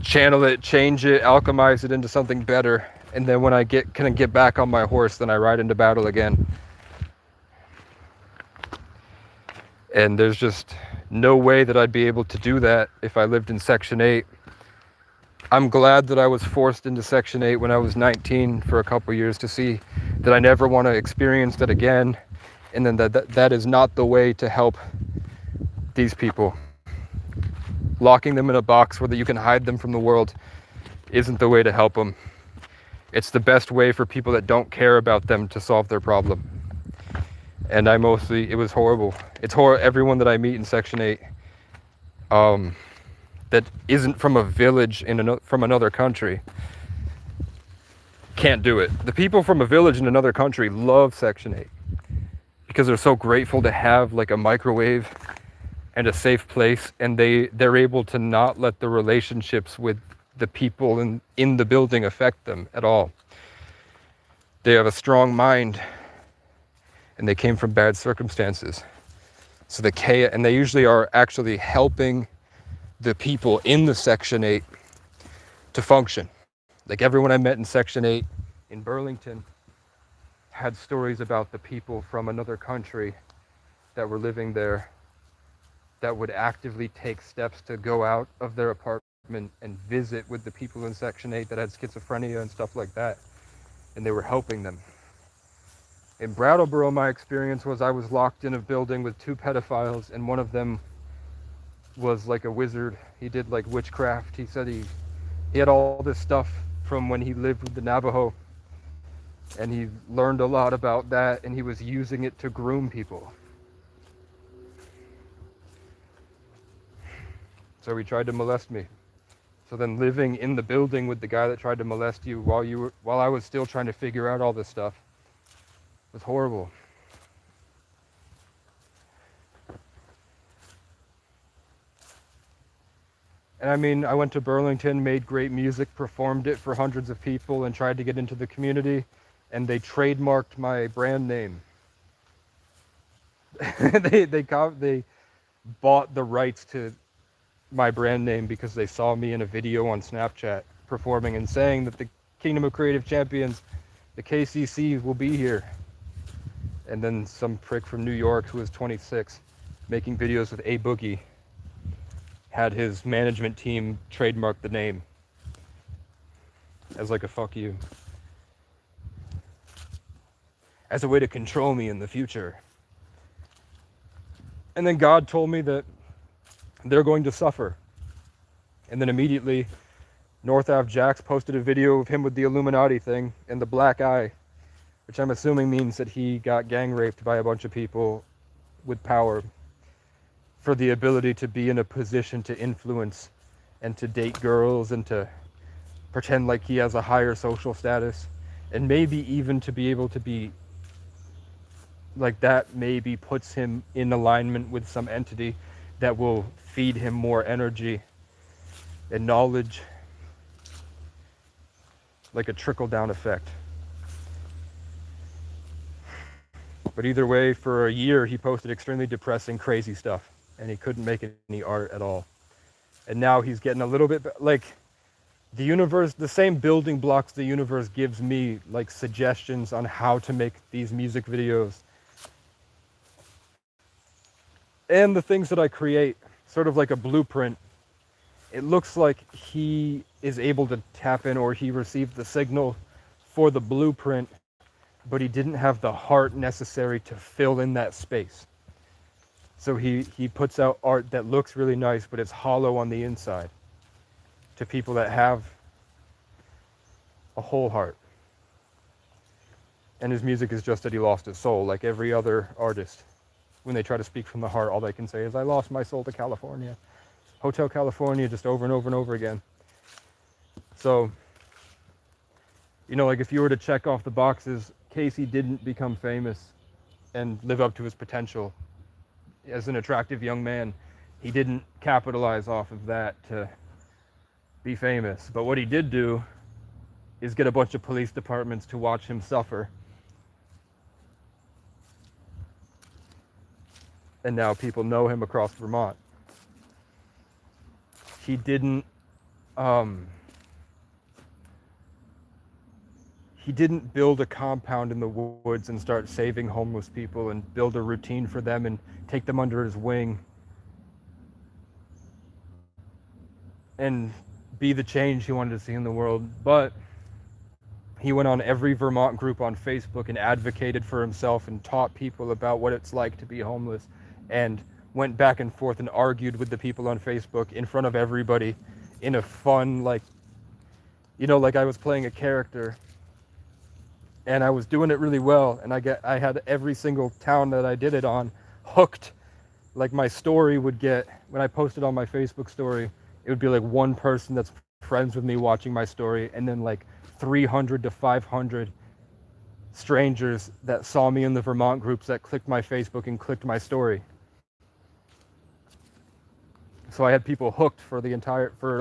channel it, change it, alchemize it into something better. And then when I can get back on my horse, then I ride into battle again. And there's just no way that I'd be able to do that if I lived in Section 8. I'm glad that I was forced into Section 8 when I was 19 for a couple years to see that I never want to experience that again. And then that is not the way to help these people. Locking them in a box where you can hide them from the world isn't the way to help them. It's the best way for people that don't care about them to solve their problem. And it was horrible. It's horrible. Everyone that I meet in Section 8 that isn't from a village from another country can't do it. The people from a village in another country love Section 8 because they're so grateful to have like a microwave and a safe place, and they're able to not let the relationships with the people in the building affect them at all. They have a strong mind, and they came from bad circumstances. So and they usually are actually helping the people in the Section 8 to function. Like everyone I met in Section 8 in Burlington had stories about the people from another country that were living there that would actively take steps to go out of their apartment and visit with the people in Section 8 that had schizophrenia and stuff like that. And they were helping them. In Brattleboro, my experience was I was locked in a building with 2 pedophiles, and one of them was like a wizard. He did like witchcraft. He said he had all this stuff from when he lived with the Navajo, and he learned a lot about that, and he was using it to groom people. So he tried to molest me. So then living in the building with the guy that tried to molest you while I was still trying to figure out all this stuff was horrible. And I mean, I went to Burlington, made great music, performed it for hundreds of people, and tried to get into the community, and they trademarked my brand name. They bought the rights to my brand name because they saw me in a video on Snapchat performing and saying that the Kingdom of Creative Champions, the KCC, will be here. And then some prick from New York who was 26 making videos with A Boogie had his management team trademark the name as like a fuck you, as a way to control me in the future. And then God told me that they're going to suffer. And then immediately, North Ave Jax posted a video of him with the Illuminati thing and the black eye, which I'm assuming means that he got gang raped by a bunch of people with power for the ability to be in a position to influence and to date girls and to pretend like he has a higher social status, and maybe even to be able to be like that maybe puts him in alignment with some entity that will feed him more energy and knowledge, like a trickle-down effect. But either way, for a year, he posted extremely depressing, crazy stuff, and he couldn't make any art at all. And now he's getting a little bit, like, the universe, the same building blocks the universe gives me, like, suggestions on how to make these music videos and the things that I create, sort of like a blueprint. It looks like he is able to tap in, or he received the signal for the blueprint, but he didn't have the heart necessary to fill in that space. So he puts out art that looks really nice, but it's hollow on the inside to people that have a whole heart. And his music is just that he lost his soul, like every other artist. When they try to speak from the heart, all they can say is, I lost my soul to California. Hotel California, just over and over and over again. So, you know, like if you were to check off the boxes, Casey didn't become famous and live up to his potential as an attractive young man. He didn't capitalize off of that to be famous. But what he did do is get a bunch of police departments to watch him suffer. And now people know him across Vermont. He didn't build a compound in the woods and start saving homeless people and build a routine for them and take them under his wing and be the change he wanted to see in the world. But He went on every Vermont group on Facebook and advocated for himself and taught people about what it's like to be homeless, and went back and forth and argued with the people on Facebook in front of everybody in a fun, like, like I was playing a character, and I was doing it really well, and I had every single town that I did it on hooked. Like, my story would get, when I posted on my Facebook story, it would be like one person that's friends with me watching my story, and then like 300 to 500 strangers that saw me in the Vermont groups that clicked my Facebook and clicked my story. So I had people hooked for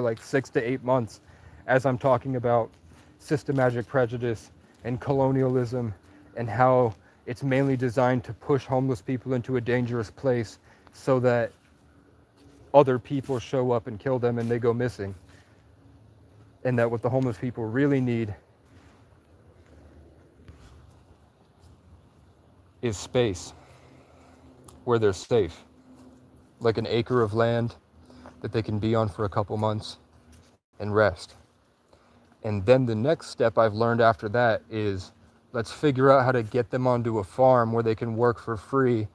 like 6 to 8 months as I'm talking about systematic prejudice and colonialism and how it's mainly designed to push homeless people into a dangerous place so that other people show up and kill them and they go missing. And that what the homeless people really need is space where they're safe, like an acre of land that they can be on for a couple months and rest. And then the next step I've learned after that is, let's figure out how to get them onto a farm where they can work for free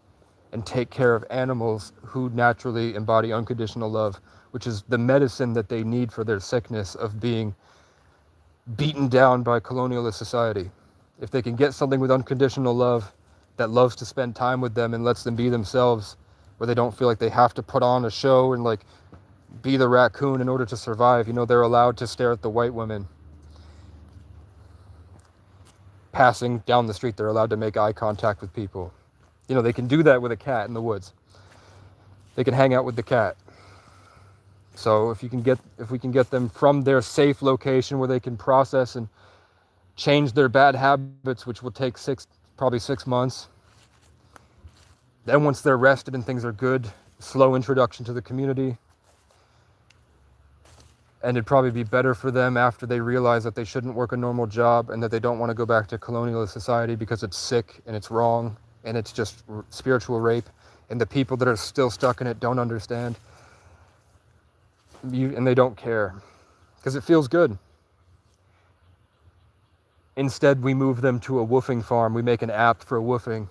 and take care of animals who naturally embody unconditional love, which is the medicine that they need for their sickness of being beaten down by colonialist society. If they can get something with unconditional love that loves to spend time with them and lets them be themselves, where they don't feel like they have to put on a show and like be the raccoon in order to survive. They're allowed to stare at the white women passing down the street. They're allowed to make eye contact with people. They can do that with a cat in the woods. They can hang out with the cat. So if we can get them from their safe location where they can process and change their bad habits, which will take probably 6 months. Then once they're rested and things are good, slow introduction to the community. And it'd probably be better for them after they realize that they shouldn't work a normal job and that they don't want to go back to colonialist society because it's sick and it's wrong and it's just spiritual rape, and the people that are still stuck in it don't understand. And they don't care because it feels good. Instead, we move them to a woofing farm. We make an app for woofing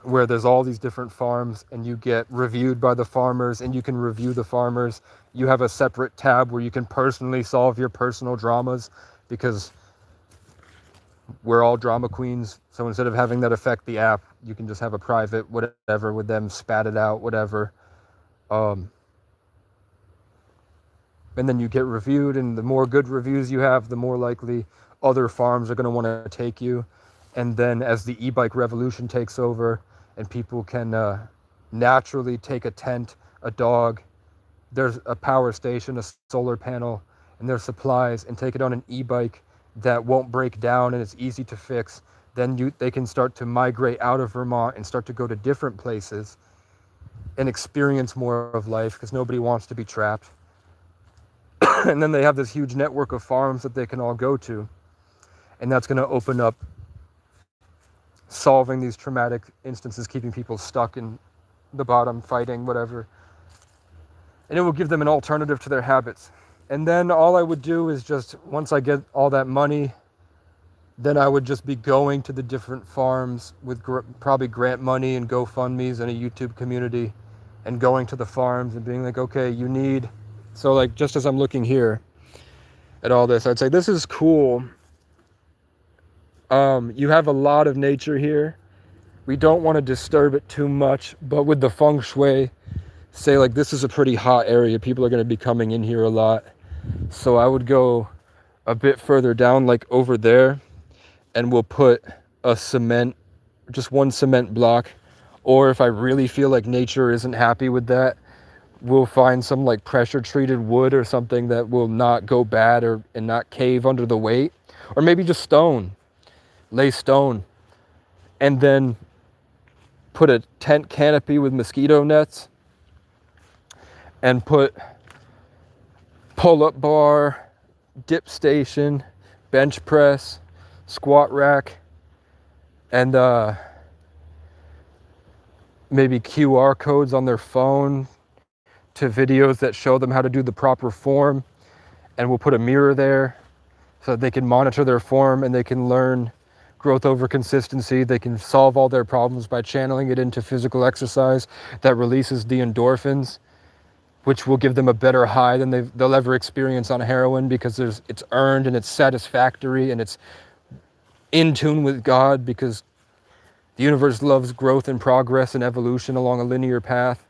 where there's all these different farms and you get reviewed by the farmers and you can review the farmers. You have a separate tab where you can personally solve your personal dramas because we're all drama queens. So instead of having that affect the app, you can just have a private whatever with them, spat it out, whatever. And then you get reviewed, and the more good reviews you have, the more likely other farms are going to want to take you. And then as the e-bike revolution takes over and people can naturally take a tent, a dog, there's a power station, a solar panel, and their supplies, and take it on an e-bike that won't break down and it's easy to fix, then they can start to migrate out of Vermont and start to go to different places and experience more of life because nobody wants to be trapped. And then they have this huge network of farms that they can all go to. And that's going to open up solving these traumatic instances, keeping people stuck in the bottom, fighting, whatever. And it will give them an alternative to their habits. And then all I would do is just, once I get all that money, then I would just be going to the different farms with probably grant money and GoFundMes and a YouTube community, and going to the farms and being like, okay, you need... So like, just as I'm looking here at all this, I'd say this is cool. You have a lot of nature here. We don't want to disturb it too much, but with the feng shui, say like this is a pretty hot area. People are going to be coming in here a lot. So I would go a bit further down, like over there, and we'll put just one cement block. Or if I really feel like nature isn't happy with that, we'll find some like pressure treated wood or something that will not go bad and not cave under the weight. Or maybe just stone, lay stone, and then put a tent canopy with mosquito nets and put pull-up bar, dip station, bench press, squat rack, and maybe QR codes on their phone to videos that show them how to do the proper form. And we'll put a mirror there so that they can monitor their form and they can learn growth over consistency. They can solve all their problems by channeling it into physical exercise that releases the endorphins, which will give them a better high than they'll ever experience on heroin, because it's earned and it's satisfactory and it's in tune with God, because the universe loves growth and progress and evolution along a linear path.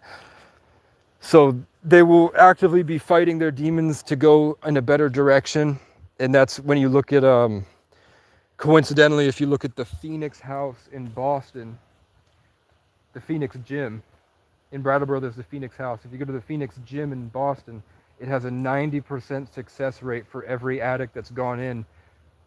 So they will actively be fighting their demons to go in a better direction. And that's when you look at, coincidentally, if you look at the Phoenix House in Boston, the Phoenix Gym, in Brattleboro, there's the Phoenix House. If you go to the Phoenix Gym in Boston, it has a 90% success rate for every addict that's gone in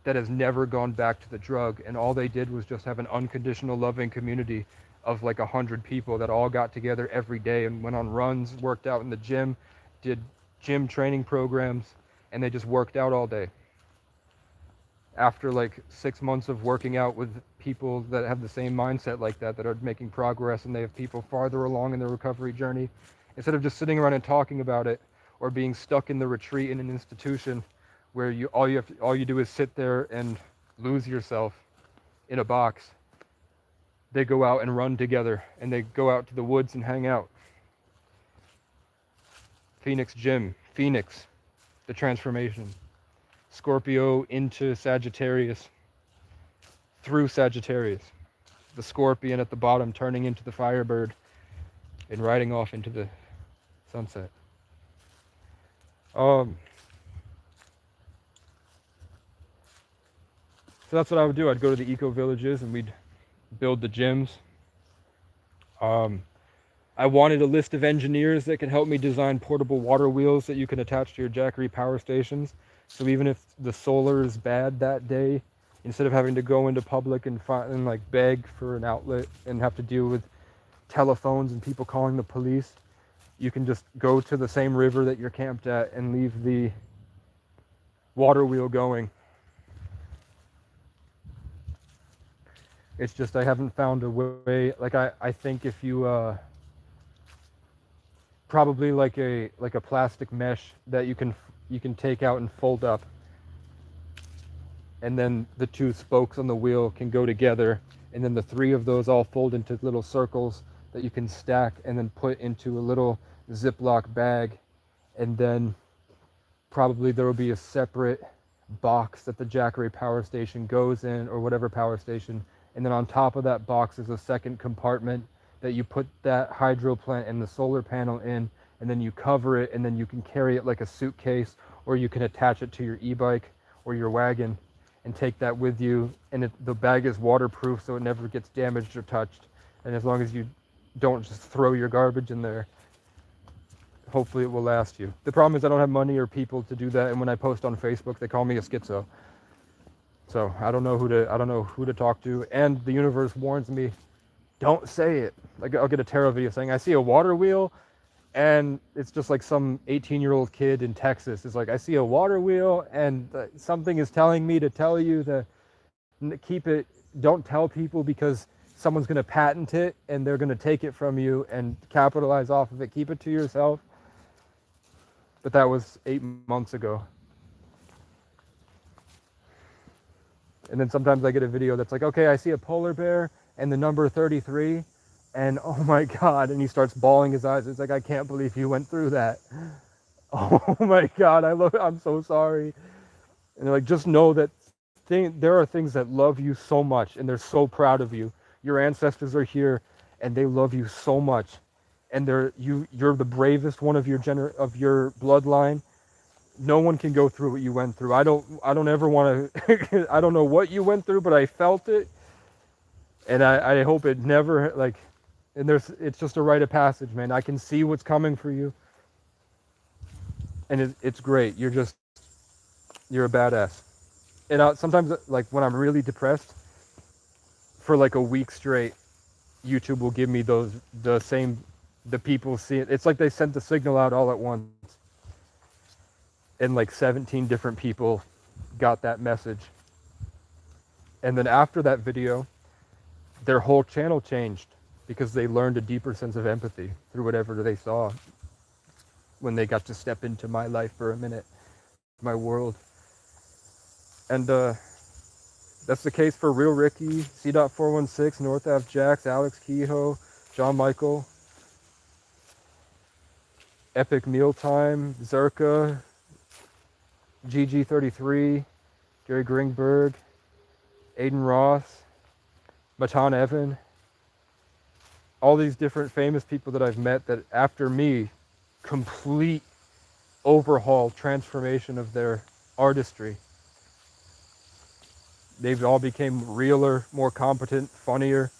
that has never gone back to the drug. And all they did was just have an unconditional loving community of like 100 people that all got together every day and went on runs, worked out in the gym, did gym training programs, and they just worked out all day. After like 6 months of working out with people that have the same mindset like that are making progress, and they have people farther along in their recovery journey, instead of just sitting around and talking about it, or being stuck in the retreat in an institution where all you do is sit there and lose yourself in a box. They go out and run together, and they go out to the woods and hang out. Phoenix Gym, Phoenix, the transformation. Scorpio into Sagittarius, through Sagittarius. The scorpion at the bottom turning into the firebird and riding off into the sunset. So that's what I would do. I'd go to the eco villages and we'd build the gyms. I wanted a list of engineers that could help me design portable water wheels that you can attach to your Jackery power stations. So even if the solar is bad that day, instead of having to go into public and like beg for an outlet and have to deal with telephones and people calling the police, you can just go to the same river that you're camped at and leave the water wheel going. It's just I haven't found a way. Like I think if you probably like a plastic mesh that you can take out and fold up, and then the two spokes on the wheel can go together, and then the three of those all fold into little circles that you can stack and then put into a little Ziploc bag, and then probably there will be a separate box that the Jackery power station goes in, or whatever power station, and then on top of that box is a second compartment that you put that hydro plant and the solar panel in, and then you cover it, and then you can carry it like a suitcase, or you can attach it to your e-bike or your wagon and take that with you. And the bag is waterproof, so it never gets damaged or touched. And as long as you don't just throw your garbage in there, hopefully it will last you. The problem is I don't have money or people to do that, and when I post on Facebook, they call me a schizo. So I don't know who to talk to, and the universe warns me, don't say it. Like I'll get a tarot video saying, I see a water wheel, and it's just like some 18-year-old kid in Texas is like, I see a water wheel, and something is telling me to tell you to keep it, don't tell people, because someone's going to patent it and they're going to take it from you and capitalize off of it. Keep it to yourself. But that was 8 months ago. And then sometimes I get a video that's like, okay, I see a polar bear and the number 33, and oh my God, and he starts bawling his eyes. It's like, I can't believe you went through that. Oh my God, I'm so sorry. And they're like, just know that there are things that love you so much, and they're so proud of you. Your ancestors are here, and they love you so much, and you're the bravest one of your bloodline. No one can go through what you went through. I don't ever want to. I don't know what you went through, but I felt it, and I hope it never and it's just a rite of passage, man. I can see what's coming for you, and it's great. You're a badass. And sometimes, like when I'm really depressed, for like a week straight, YouTube will give me the people see it. It's like they sent the signal out all at once. And like 17 different people got that message. And then after that video, their whole channel changed because they learned a deeper sense of empathy through whatever they saw when they got to step into my life for a minute, my world. And that's the case for Real Ricky, C.416, North Ave Jax, Alex Kehoe, John Michael, Epic Mealtime, Zerka, GG33, Gary Greenberg, Aiden Ross, Matan Evan, all these different famous people that I've met that after me, complete overhaul, transformation of their artistry. They've all became realer, more competent, funnier,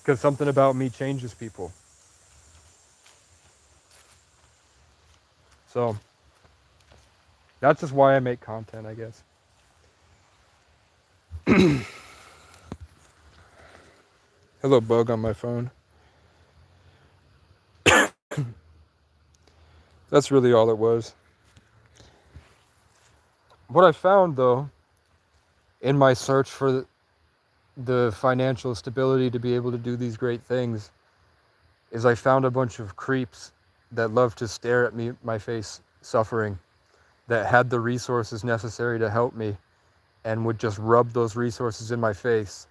because something about me changes people. So that's just why I make content, I guess. Hello, bug on my phone. That's really all it was. What I found, though, in my search for the financial stability to be able to do these great things, is I found a bunch of creeps that love to stare at me, my face, suffering, that had the resources necessary to help me, and would just rub those resources in my face.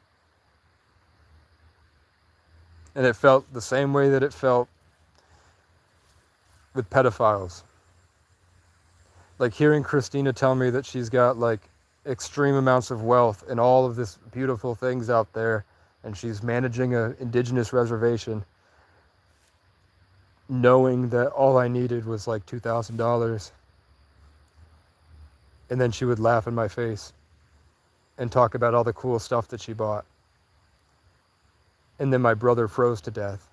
And it felt the same way that it felt with pedophiles. Like hearing Christina tell me that she's got like extreme amounts of wealth and all of this beautiful things out there, and she's managing an indigenous reservation, knowing that all I needed was like $2,000. And then she would laugh in my face and talk about all the cool stuff that she bought. And then my brother froze to death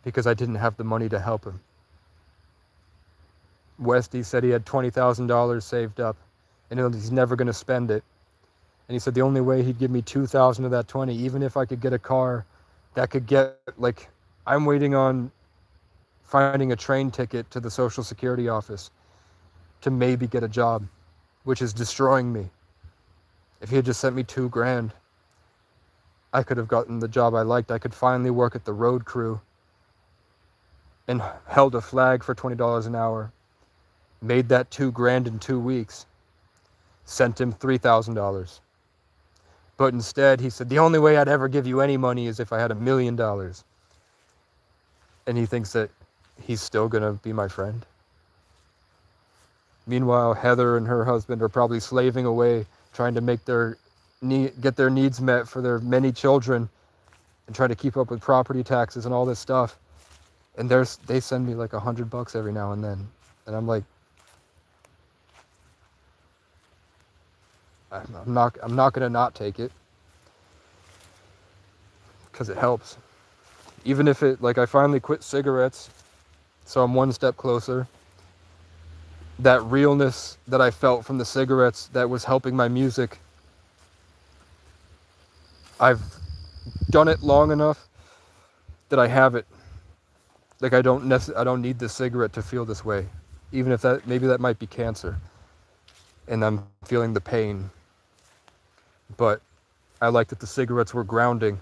because I didn't have the money to help him. Westy said he had $20,000 saved up and he's never going to spend it. And he said the only way he'd give me 2,000 of that 20, even if I could get a car that could get, like, I'm waiting on finding a train ticket to the Social Security office to maybe get a job, which is destroying me. If he had just sent me $2,000, I could have gotten the job I liked. I could finally work at the road crew and held a flag for $20 an hour. Made that $2,000 in 2 weeks. Sent him $3,000. But instead, he said, the only way I'd ever give you any money is if I had $1 million. And he thinks that he's still going to be my friend. Meanwhile, Heather and her husband are probably slaving away, trying to make get their needs met for their many children and trying to keep up with property taxes and all this stuff. And they send me like $100 every now and then. And I'm like, I'm not going to not take it, because it helps. Even if it, like, I finally quit cigarettes, so I'm one step closer. That realness that I felt from the cigarettes that was helping my music, I've done it long enough that I have it. Like, I don't need the cigarette to feel this way, even if maybe that might be cancer, and I'm feeling the pain. But I liked that the cigarettes were grounding,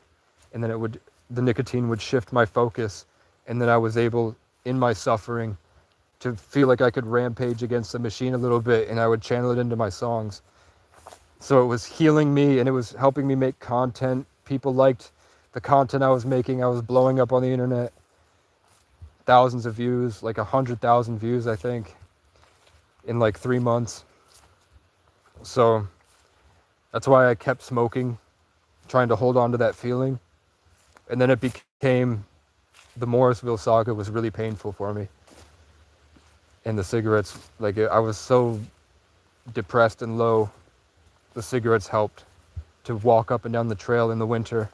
and then the nicotine would shift my focus, and then I was able, in my suffering, to feel like I could rampage against the machine a little bit, and I would channel it into my songs. So it was healing me, and it was helping me make content. People liked the content I was making. I was blowing up on the internet. Thousands of views, like 100,000 views, I think, in like 3 months. So that's why I kept smoking, trying to hold on to that feeling. And then it became, the Morrisville saga was really painful for me. And the cigarettes, like, I was so depressed and low, the cigarettes helped to walk up and down the trail in the winter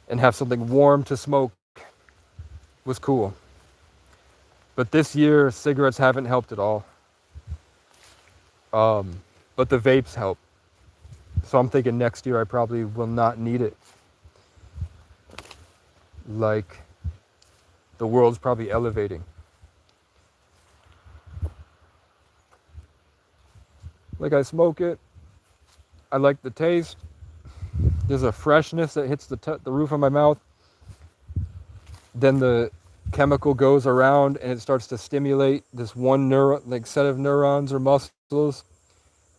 and have something warm to smoke was cool. But this year, cigarettes haven't helped at all. But the vapes help. So I'm thinking next year I probably will not need it. Like, the world's probably elevating. Like, I smoke it. I like the taste. There's a freshness that hits the roof of my mouth. Then the chemical goes around and it starts to stimulate this one set of neurons or muscles.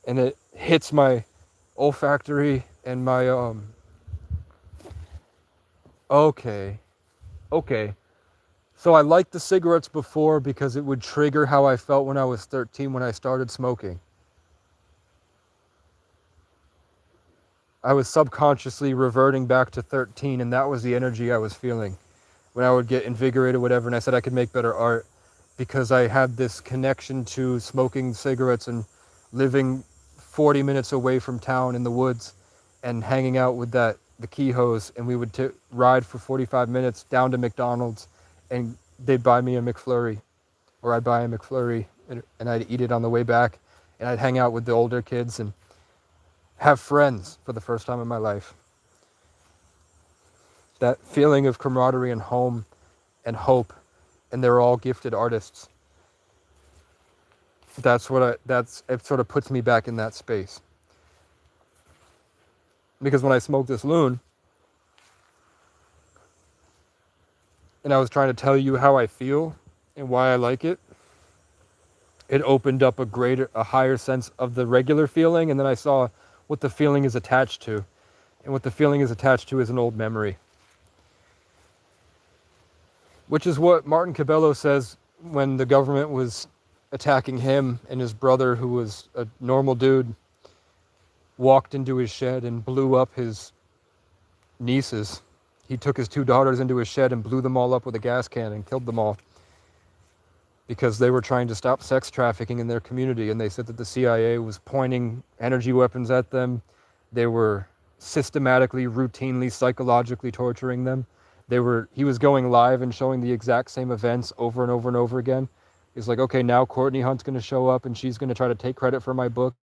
and it hits my olfactory and my okay. Okay. So I liked the cigarettes before because it would trigger how I felt when I was 13 when I started smoking. I was subconsciously reverting back to 13, and that was the energy I was feeling when I would get invigorated, whatever, and I said I could make better art because I had this connection to smoking cigarettes and living 40 minutes away from town in the woods and hanging out with the Keyhoes, and we would ride for 45 minutes down to McDonald's, and they'd buy me a McFlurry, or I'd buy a McFlurry, and I'd eat it on the way back, and I'd hang out with the older kids and have friends for the first time in my life. That feeling of camaraderie and home and hope, and they're all gifted artists. It sort of puts me back in that space. Because when I smoked this loon, and I was trying to tell you how I feel and why I like it, it opened up a higher sense of the regular feeling, and then I saw what the feeling is attached to. And what the feeling is attached to is an old memory. Which is what Martin Cabello says when the government was attacking him, and his brother, who was a normal dude, walked into his shed and blew up his nieces. He took his 2 daughters into his shed and blew them all up with a gas can and killed them all because they were trying to stop sex trafficking in their community, and they said that the CIA was pointing energy weapons at them. They were systematically, routinely, psychologically torturing them. He was going live and showing the exact same events over and over and over again. He's like, okay, now Courtney Hunt's going to show up and she's going to try to take credit for my book.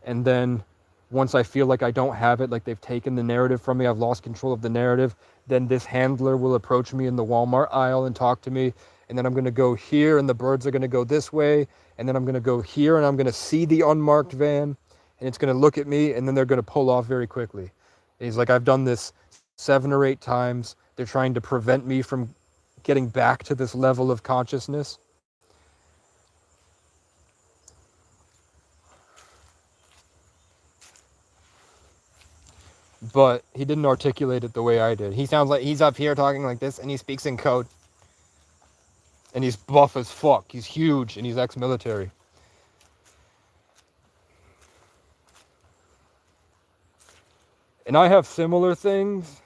And then once I feel like I don't have it, like they've taken the narrative from me, I've lost control of the narrative, then this handler will approach me in the Walmart aisle and talk to me. And then I'm going to go here and the birds are going to go this way. And then I'm going to go here and I'm going to see the unmarked van and it's going to look at me and then they're going to pull off very quickly. And he's like, I've done this 7 or 8 times. They're trying to prevent me from getting back to this level of consciousness. But he didn't articulate it the way I did. He sounds like he's up here talking like this and he speaks in code. And he's buff as fuck. He's huge and he's ex-military. And I have similar things.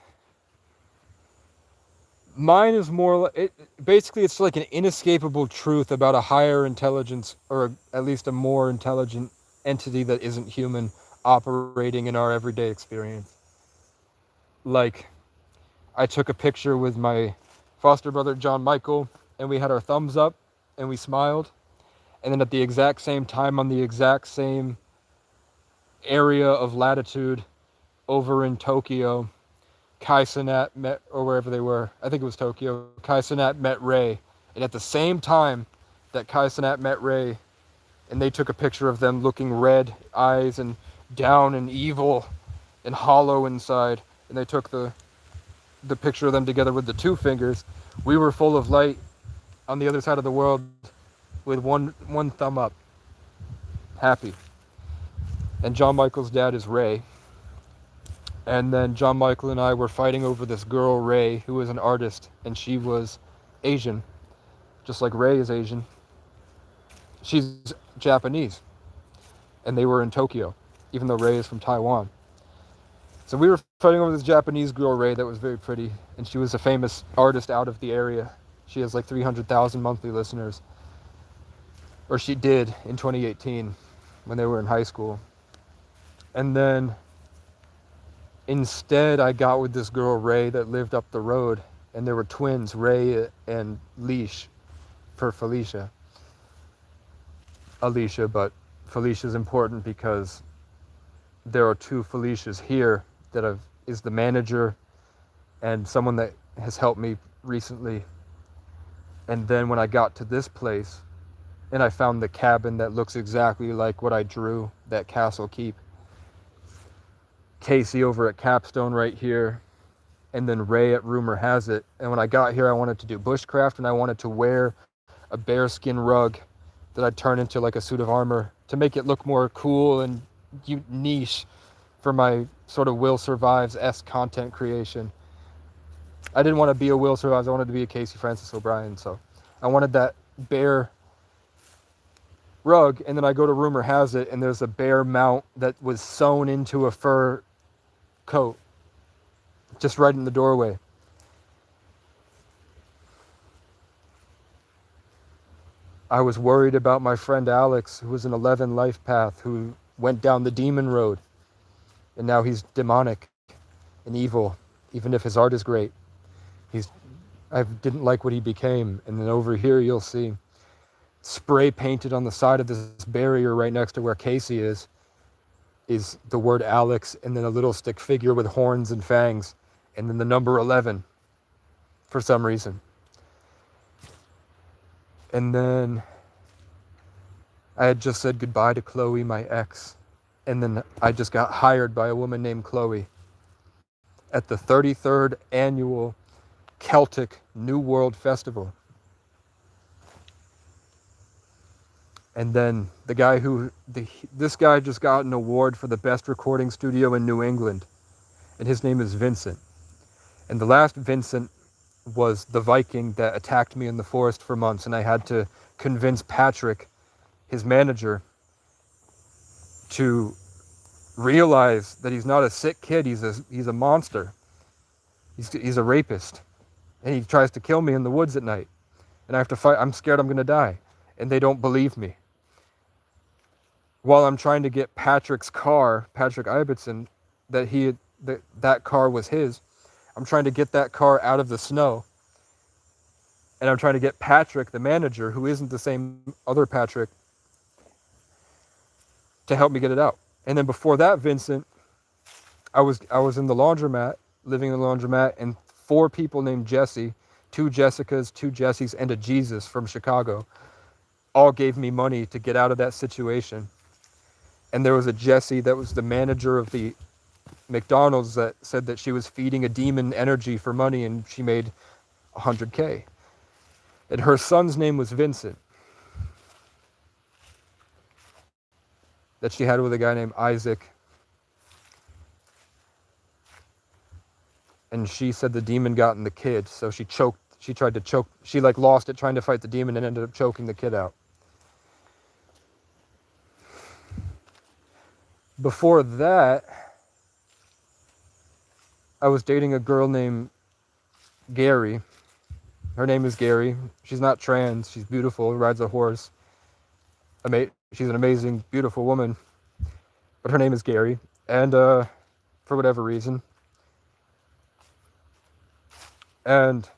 Mine is more, basically it's like an inescapable truth about a higher intelligence, or at least a more intelligent entity that isn't human operating in our everyday experience. Like, I took a picture with my foster brother, John Michael, and we had our thumbs up and we smiled. And then at the exact same time, on the exact same area of latitude over in Tokyo, Kai Cenat met, or wherever they were, I think it was Tokyo, Kai Cenat met Ray. And at the same time that Kai Cenat met Ray, and they took a picture of them looking red eyes and down and evil and hollow inside, and they took the picture of them together with the 2 fingers, we were full of light on the other side of the world with one thumb up, happy. And John Michael's dad is Ray. And then John Michael and I were fighting over this girl, Ray, who was an artist, and she was Asian, just like Ray is Asian. She's Japanese, and they were in Tokyo, even though Ray is from Taiwan. So we were fighting over this Japanese girl, Ray, that was very pretty, and she was a famous artist out of the area. She has like 300,000 monthly listeners, or she did in 2018 when they were in high school. And then instead, I got with this girl, Ray, that lived up the road, and there were twins, Ray and Leash, for Felicia. Alicia, but Felicia's important because there are 2 Felicias here that is the manager and someone that has helped me recently. And then when I got to this place, and I found the cabin that looks exactly like what I drew, that Castle Keep. Casey over at Capstone right here, and then Ray at Rumor Has It. And when I got here, I wanted to do bushcraft, and I wanted to wear a bearskin rug that I'd turn into like a suit of armor to make it look more cool and niche for my sort of Will Survives-esque content creation. I didn't want to be a Will Survives, I wanted to be a Casey Francis O'Brien, so I wanted that bear rug, and then I go to Rumor Has It, and there's a bear mount that was sewn into a fur coat, just right in the doorway. I was worried about my friend Alex, who was an 11 life path, who went down the demon road, and now he's demonic and evil, even if his art is great. I didn't like what he became, and then over here you'll see spray painted on the side of this barrier right next to where Casey is the word Alex, and then a little stick figure with horns and fangs, and then the number 11 for some reason. And then I had just said goodbye to Chloe, my ex, and then I just got hired by a woman named Chloe at the 33rd annual Celtic New World Festival. And then this guy just got an award for the best recording studio in New England, and his name is Vincent. And the last Vincent was the Viking that attacked me in the forest for months, and I had to convince Patrick, his manager, to realize that he's not a sick kid, he's a monster. He's a rapist. And he tries to kill me in the woods at night. And I have to fight. I'm scared I'm going to die. And they don't believe me. While I'm trying to get Patrick's car, Patrick Ibbotson, that car was his, I'm trying to get that car out of the snow. And I'm trying to get Patrick, the manager, who isn't the same other Patrick, to help me get it out. And then before that, Vincent, I was in the laundromat, living in the laundromat, and 4 people named Jesse, 2 Jessicas, 2 Jessies, and a Jesus from Chicago, all gave me money to get out of that situation. And there was a Jessie that was the manager of the McDonald's that said that she was feeding a demon energy for money, and she made $100K. And her son's name was Vincent, that she had with a guy named Isaac. And she said the demon got in the kid, so she tried to choke, she lost it trying to fight the demon and ended up choking the kid out. Before that, I was dating a girl named Gary. Her name is Gary. She's not trans, she's beautiful, rides a horse. She's an amazing, beautiful woman. But her name is Gary. And for whatever reason. And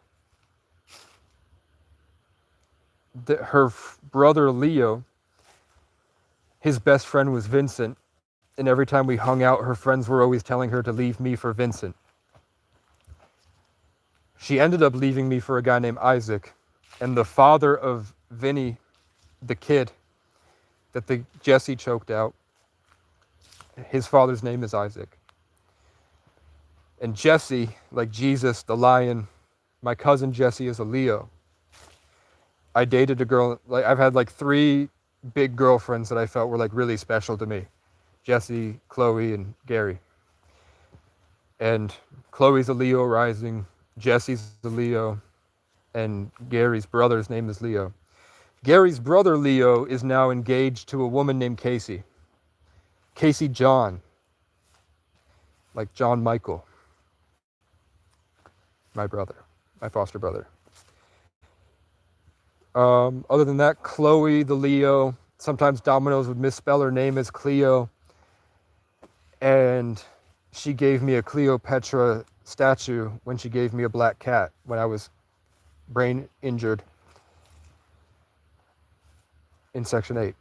her brother Leo, his best friend was Vincent. And every time we hung out, her friends were always telling her to leave me for Vincent. She ended up leaving me for a guy named Isaac. And the father of Vinny, the kid that the Jesse choked out, his father's name is Isaac. And Jesse, like Jesus, the lion, my cousin Jesse is a Leo. I dated a girl, I've had 3 big girlfriends that I felt were really special to me. Jesse, Chloe, and Gary. And Chloe's a Leo rising, Jesse's a Leo, and Gary's brother's name is Leo. Gary's brother Leo is now engaged to a woman named Casey. Casey John. Like John Michael. My brother. My foster brother. Other than that, Chloe the Leo. Sometimes Domino's would misspell her name as Cleo. And she gave me a Cleopatra statue when she gave me a black cat when I was brain injured in Section 8.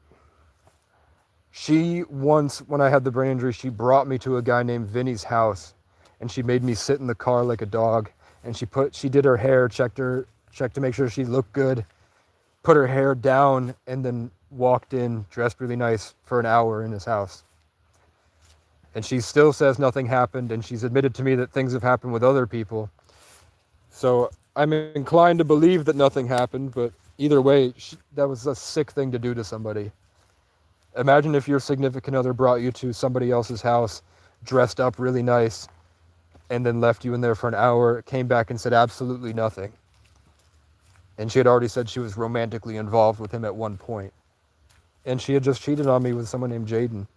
She once, when I had the brain injury, she brought me to a guy named Vinny's house, and she made me sit in the car like a dog, and she did her hair, checked to make sure she looked good, put her hair down, and then walked in dressed really nice for an hour in his house. And she still says nothing happened, and she's admitted to me that things have happened with other people. So I'm inclined to believe that nothing happened, but either way, that was a sick thing to do to somebody. Imagine if your significant other brought you to somebody else's house, dressed up really nice, and then left you in there for an hour, came back and said absolutely nothing. And she had already said she was romantically involved with him at one point. And she had just cheated on me with someone named Jaden.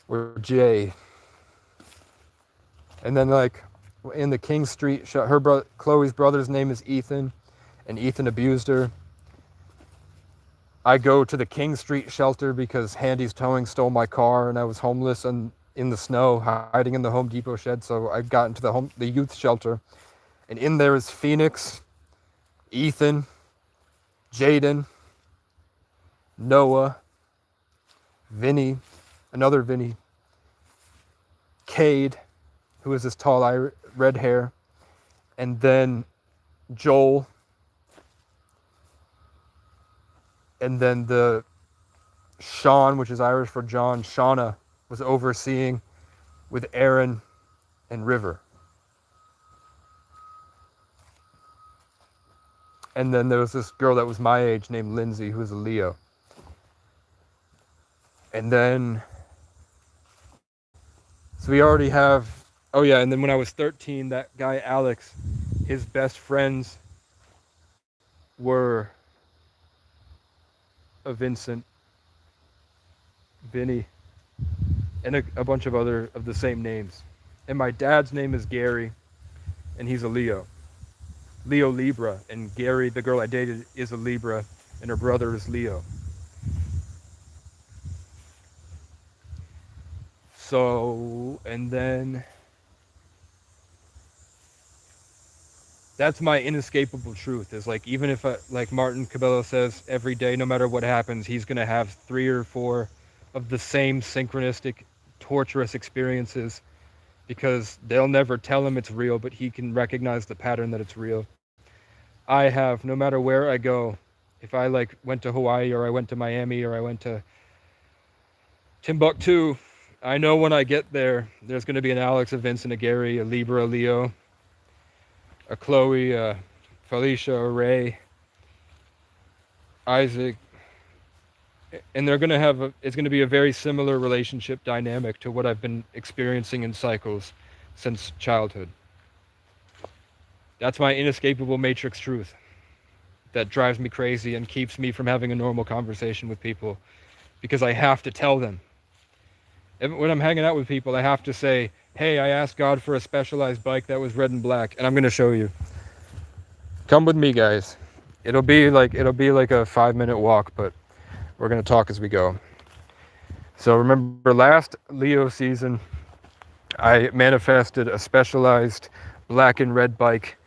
Or Jay. And then, like, in the King Street, Chloe's brother's name is Ethan, and Ethan abused her. I go to the King Street shelter because Handy's Towing stole my car, and I was homeless and in the snow, hiding in the Home Depot shed. So I got into the youth shelter, and in there is Phoenix, Ethan, Jaden, Noah, Vinny, another Vinny, Cade, who is this tall red hair, and then Joel, and then the Sean, which is Irish for John, Shauna, was overseeing with Aaron and River. And then there was this girl that was my age named Lindsay, who was a Leo. And then, so we already have, oh yeah, and then when I was 13, that guy Alex, his best friends were a Vincent, Vinny, and a bunch of other of the same names. And my dad's name is Gary, and he's a Leo. Leo Libra, and Gary, the girl I dated, is a Libra, and her brother is Leo. So, and then that's my inescapable truth, is like, even if like Martin Cabello says, every day, no matter what happens, he's going to have 3 or 4 of the same synchronistic, torturous experiences, because they'll never tell him it's real, but he can recognize the pattern that it's real. I have, no matter where I go, if I like went to Hawaii, or I went to Miami, or I went to Timbuktu, I know when I get there, there's going to be an Alex, a Vincent, a Gary, a Libra, a Leo, a Chloe, a Felicia, a Ray, Isaac, and they're going to have it's going to be a very similar relationship dynamic to what I've been experiencing in cycles since childhood. That's my inescapable matrix truth that drives me crazy and keeps me from having a normal conversation with people, because I have to tell them. When I'm hanging out with people, I have to say, hey, I asked God for a specialized bike that was red and black, and I'm going to show you. Come with me, guys. It'll be like a 5-minute walk, but we're going to talk as we go. So remember, last Leo season, I manifested a specialized black and red bike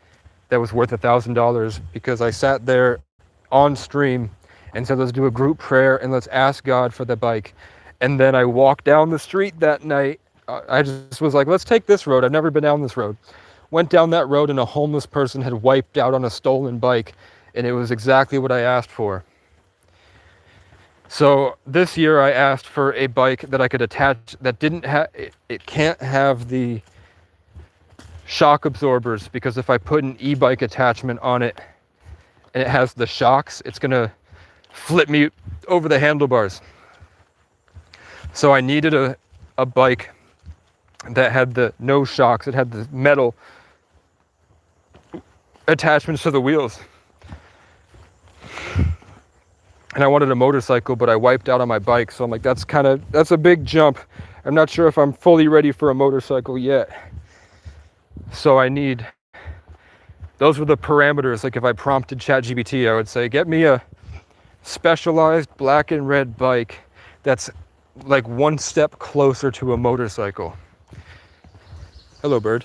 that was worth $1,000, because I sat there on stream and said, let's do a group prayer and let's ask God for the bike. And then I walked down the street that night. I just was like, let's take this road. I've never been down this road. Went down that road, and a homeless person had wiped out on a stolen bike, and it was exactly what I asked for. So this year I asked for a bike that I could attach, that didn't have, it can't have the shock absorbers, because if I put an e-bike attachment on it and it has the shocks, it's gonna flip me over the handlebars. So I needed a bike that had the no shocks. It had the metal attachments to the wheels. And I wanted a motorcycle, but I wiped out on my bike. So I'm like, that's a big jump. I'm not sure if I'm fully ready for a motorcycle yet. So those were the parameters. Like, if I prompted ChatGPT, I would say, get me a specialized black and red bike that's like one step closer to a motorcycle. Hello, bird.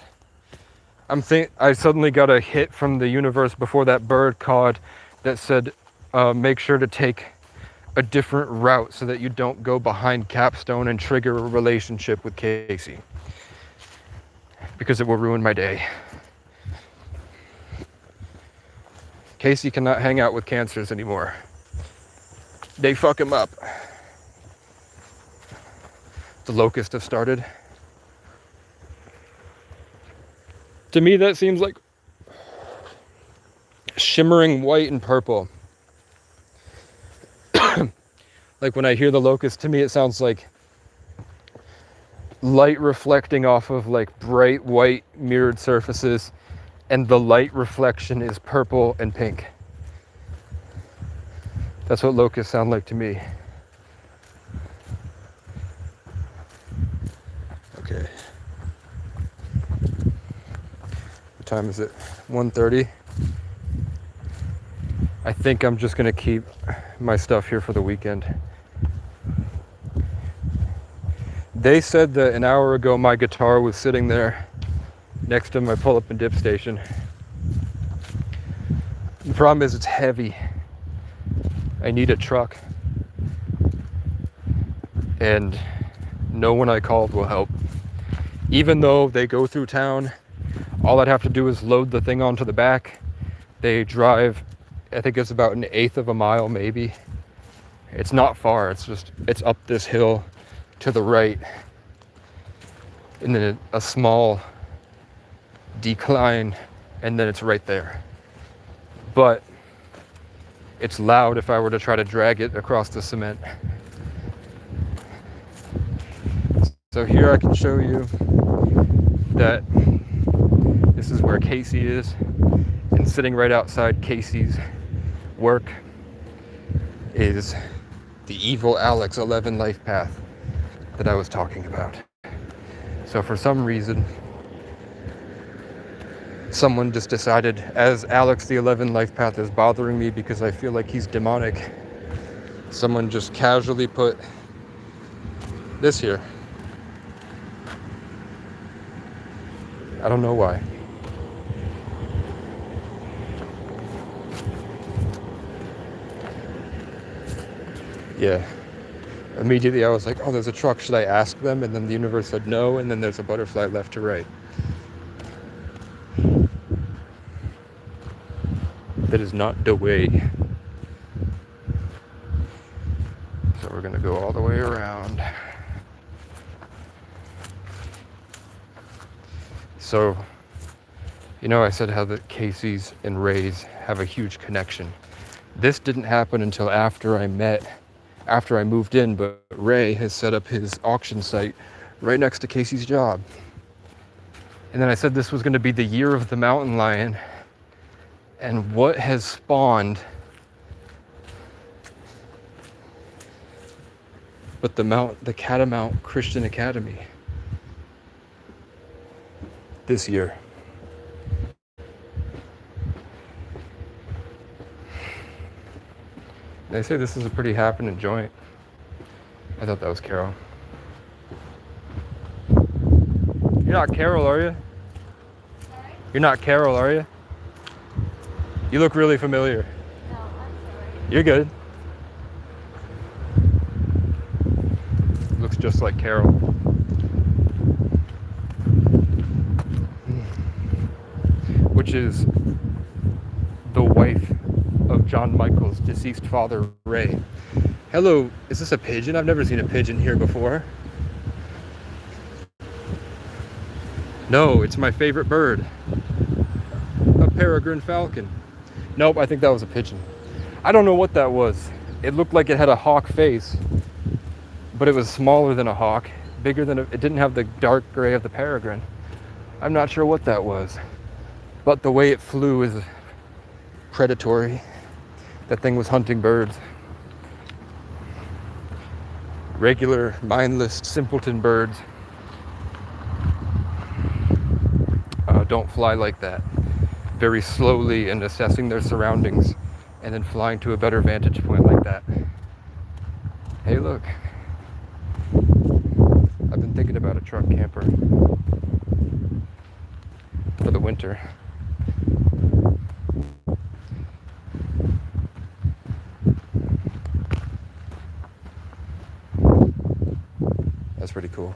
I suddenly got a hit from the universe before that bird called that said, make sure to take a different route so that you don't go behind Capstone and trigger a relationship with Casey, because it will ruin my day. Casey cannot hang out with cancers anymore. They fuck him up. The locusts have started. To me, that seems like shimmering white and purple. Like when I hear the locust, to me it sounds like light reflecting off of like bright white mirrored surfaces, and the light reflection is purple and pink. That's what locusts sound like to me. Okay. What time is it? 1:30. I think I'm just gonna keep my stuff here for the weekend. They said that an hour ago my guitar was sitting there next to my pull-up and dip station. The problem is it's heavy. I need a truck. And no one I called will help. Even though they go through town, all I'd have to do is load the thing onto the back. They drive, I think it's about an eighth of a mile maybe. It's not far, it's up this hill to the right, and then a small decline, and then it's right there. But it's loud if I were to try to drag it across the cement. So here I can show you that this is where Casey is, and sitting right outside Casey's work is the evil Alex 11 life path that I was talking about. So for some reason, someone just decided, as Alex the 11 life path is bothering me because I feel like he's demonic, someone just casually put this here. I don't know why. Yeah. Immediately I was like, oh, there's a truck, should I ask them? And then the universe said no, and then there's a butterfly left to right. That is not the way. So we're gonna go all the way around. So, you know, I said how the Casey's and Ray's have a huge connection. This didn't happen until after I moved in, but Ray has set up his auction site right next to Casey's job. And then I said this was going to be the year of the mountain lion. And what has spawned but the Catamount Christian Academy this year. They say this is a pretty happening joint. I thought that was Carol. You're not Carol, are you? Sorry? You're not Carol, are you? You look really familiar. No, I'm sorry. You're good. Looks just like Carol. Which is the wife of John Michael's deceased father, Ray. Hello, is this a pigeon? I've never seen a pigeon here before. No, it's my favorite bird. A peregrine falcon. Nope, I think that was a pigeon. I don't know what that was. It looked like it had a hawk face, but it was smaller than a hawk, bigger than it didn't have the dark gray of the peregrine. I'm not sure what that was, but the way it flew is predatory. That thing was hunting birds. Regular, mindless, simpleton birds don't fly like that. Very slowly and assessing their surroundings, and then flying to a better vantage point like that. Hey, look. I've been thinking about a truck camper for the winter. That's pretty cool.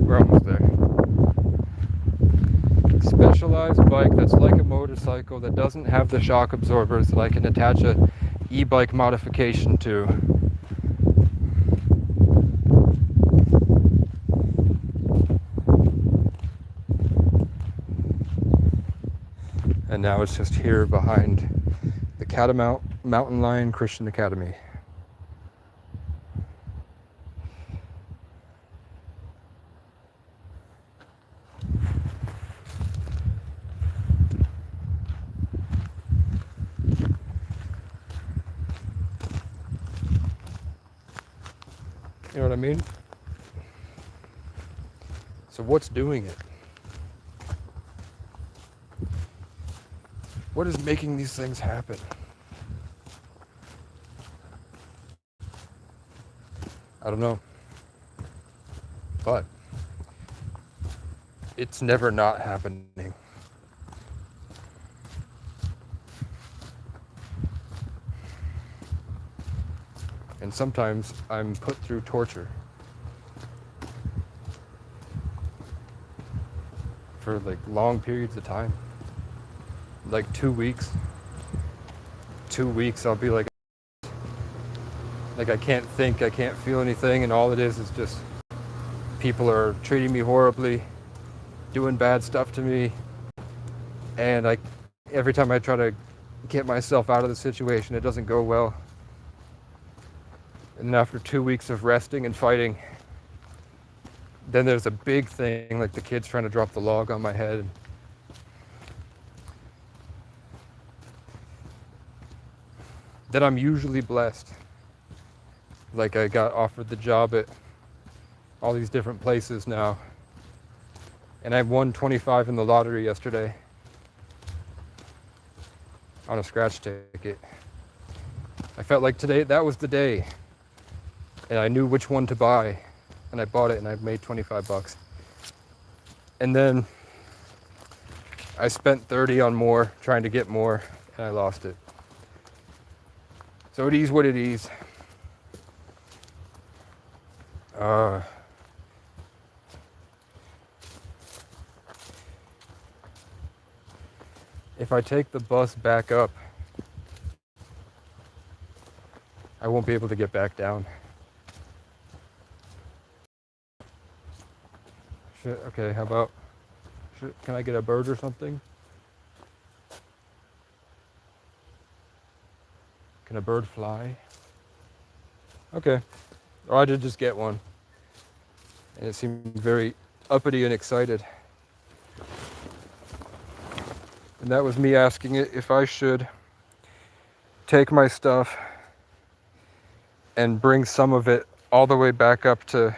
We're almost there. Specialized bike that's like a motorcycle that doesn't have the shock absorbers that I can attach a e-bike modification to. And now it's just here behind the Catamount Mountain Lion Christian Academy. You know what I mean? So what's doing it? What is making these things happen? I don't know. But it's never not happening. And sometimes I'm put through torture for like long periods of time. Like 2 weeks. 2 weeks I'll be like I can't think, I can't feel anything, and all it is just people are treating me horribly, doing bad stuff to me, and every time I try to get myself out of the situation, it doesn't go well. And then after 2 weeks of resting and fighting, then there's a big thing, like the kids trying to drop the log on my head. Then I'm usually blessed. Like I got offered the job at all these different places now. And I won 25 in the lottery yesterday on a scratch ticket. I felt like today, that was the day. And I knew which one to buy. And I bought it and I made 25 bucks. And then I spent 30 on more, trying to get more, and I lost it. So it is what it is. If I take the bus back up, I won't be able to get back down. Shit, okay, how about, can I get a bird or something? Can a bird fly? Okay. Oh, I did just get one. And it seemed very uppity and excited. And that was me asking it if I should take my stuff and bring some of it all the way back up to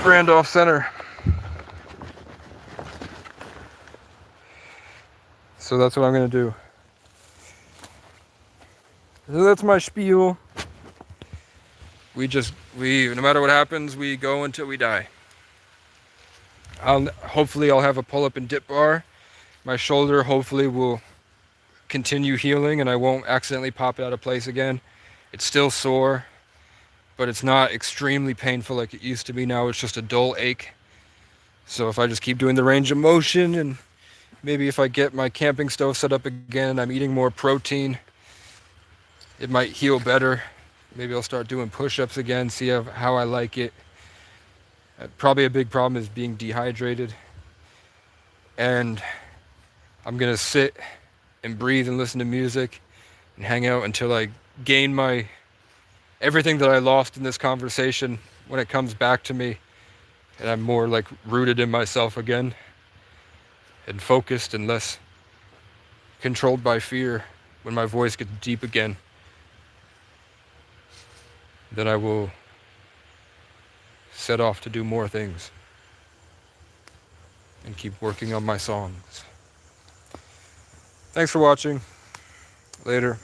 Randolph Center. So that's what I'm gonna do. So that's my spiel. No matter what happens, we go until we die. Hopefully I'll have a pull-up and dip bar. My shoulder hopefully will continue healing and I won't accidentally pop it out of place again. It's still sore, but it's not extremely painful like it used to be. Now it's just a dull ache. So if I just keep doing the range of motion, and maybe if I get my camping stove set up again, I'm eating more protein, it might heal better. Maybe I'll start doing push-ups again, see how I like it. Probably a big problem is being dehydrated. And I'm gonna sit and breathe and listen to music and hang out until I gain everything that I lost in this conversation when it comes back to me. And I'm more like rooted in myself again and focused and less controlled by fear when my voice gets deep again. Then I will set off to do more things and keep working on my songs. Thanks for watching. Later.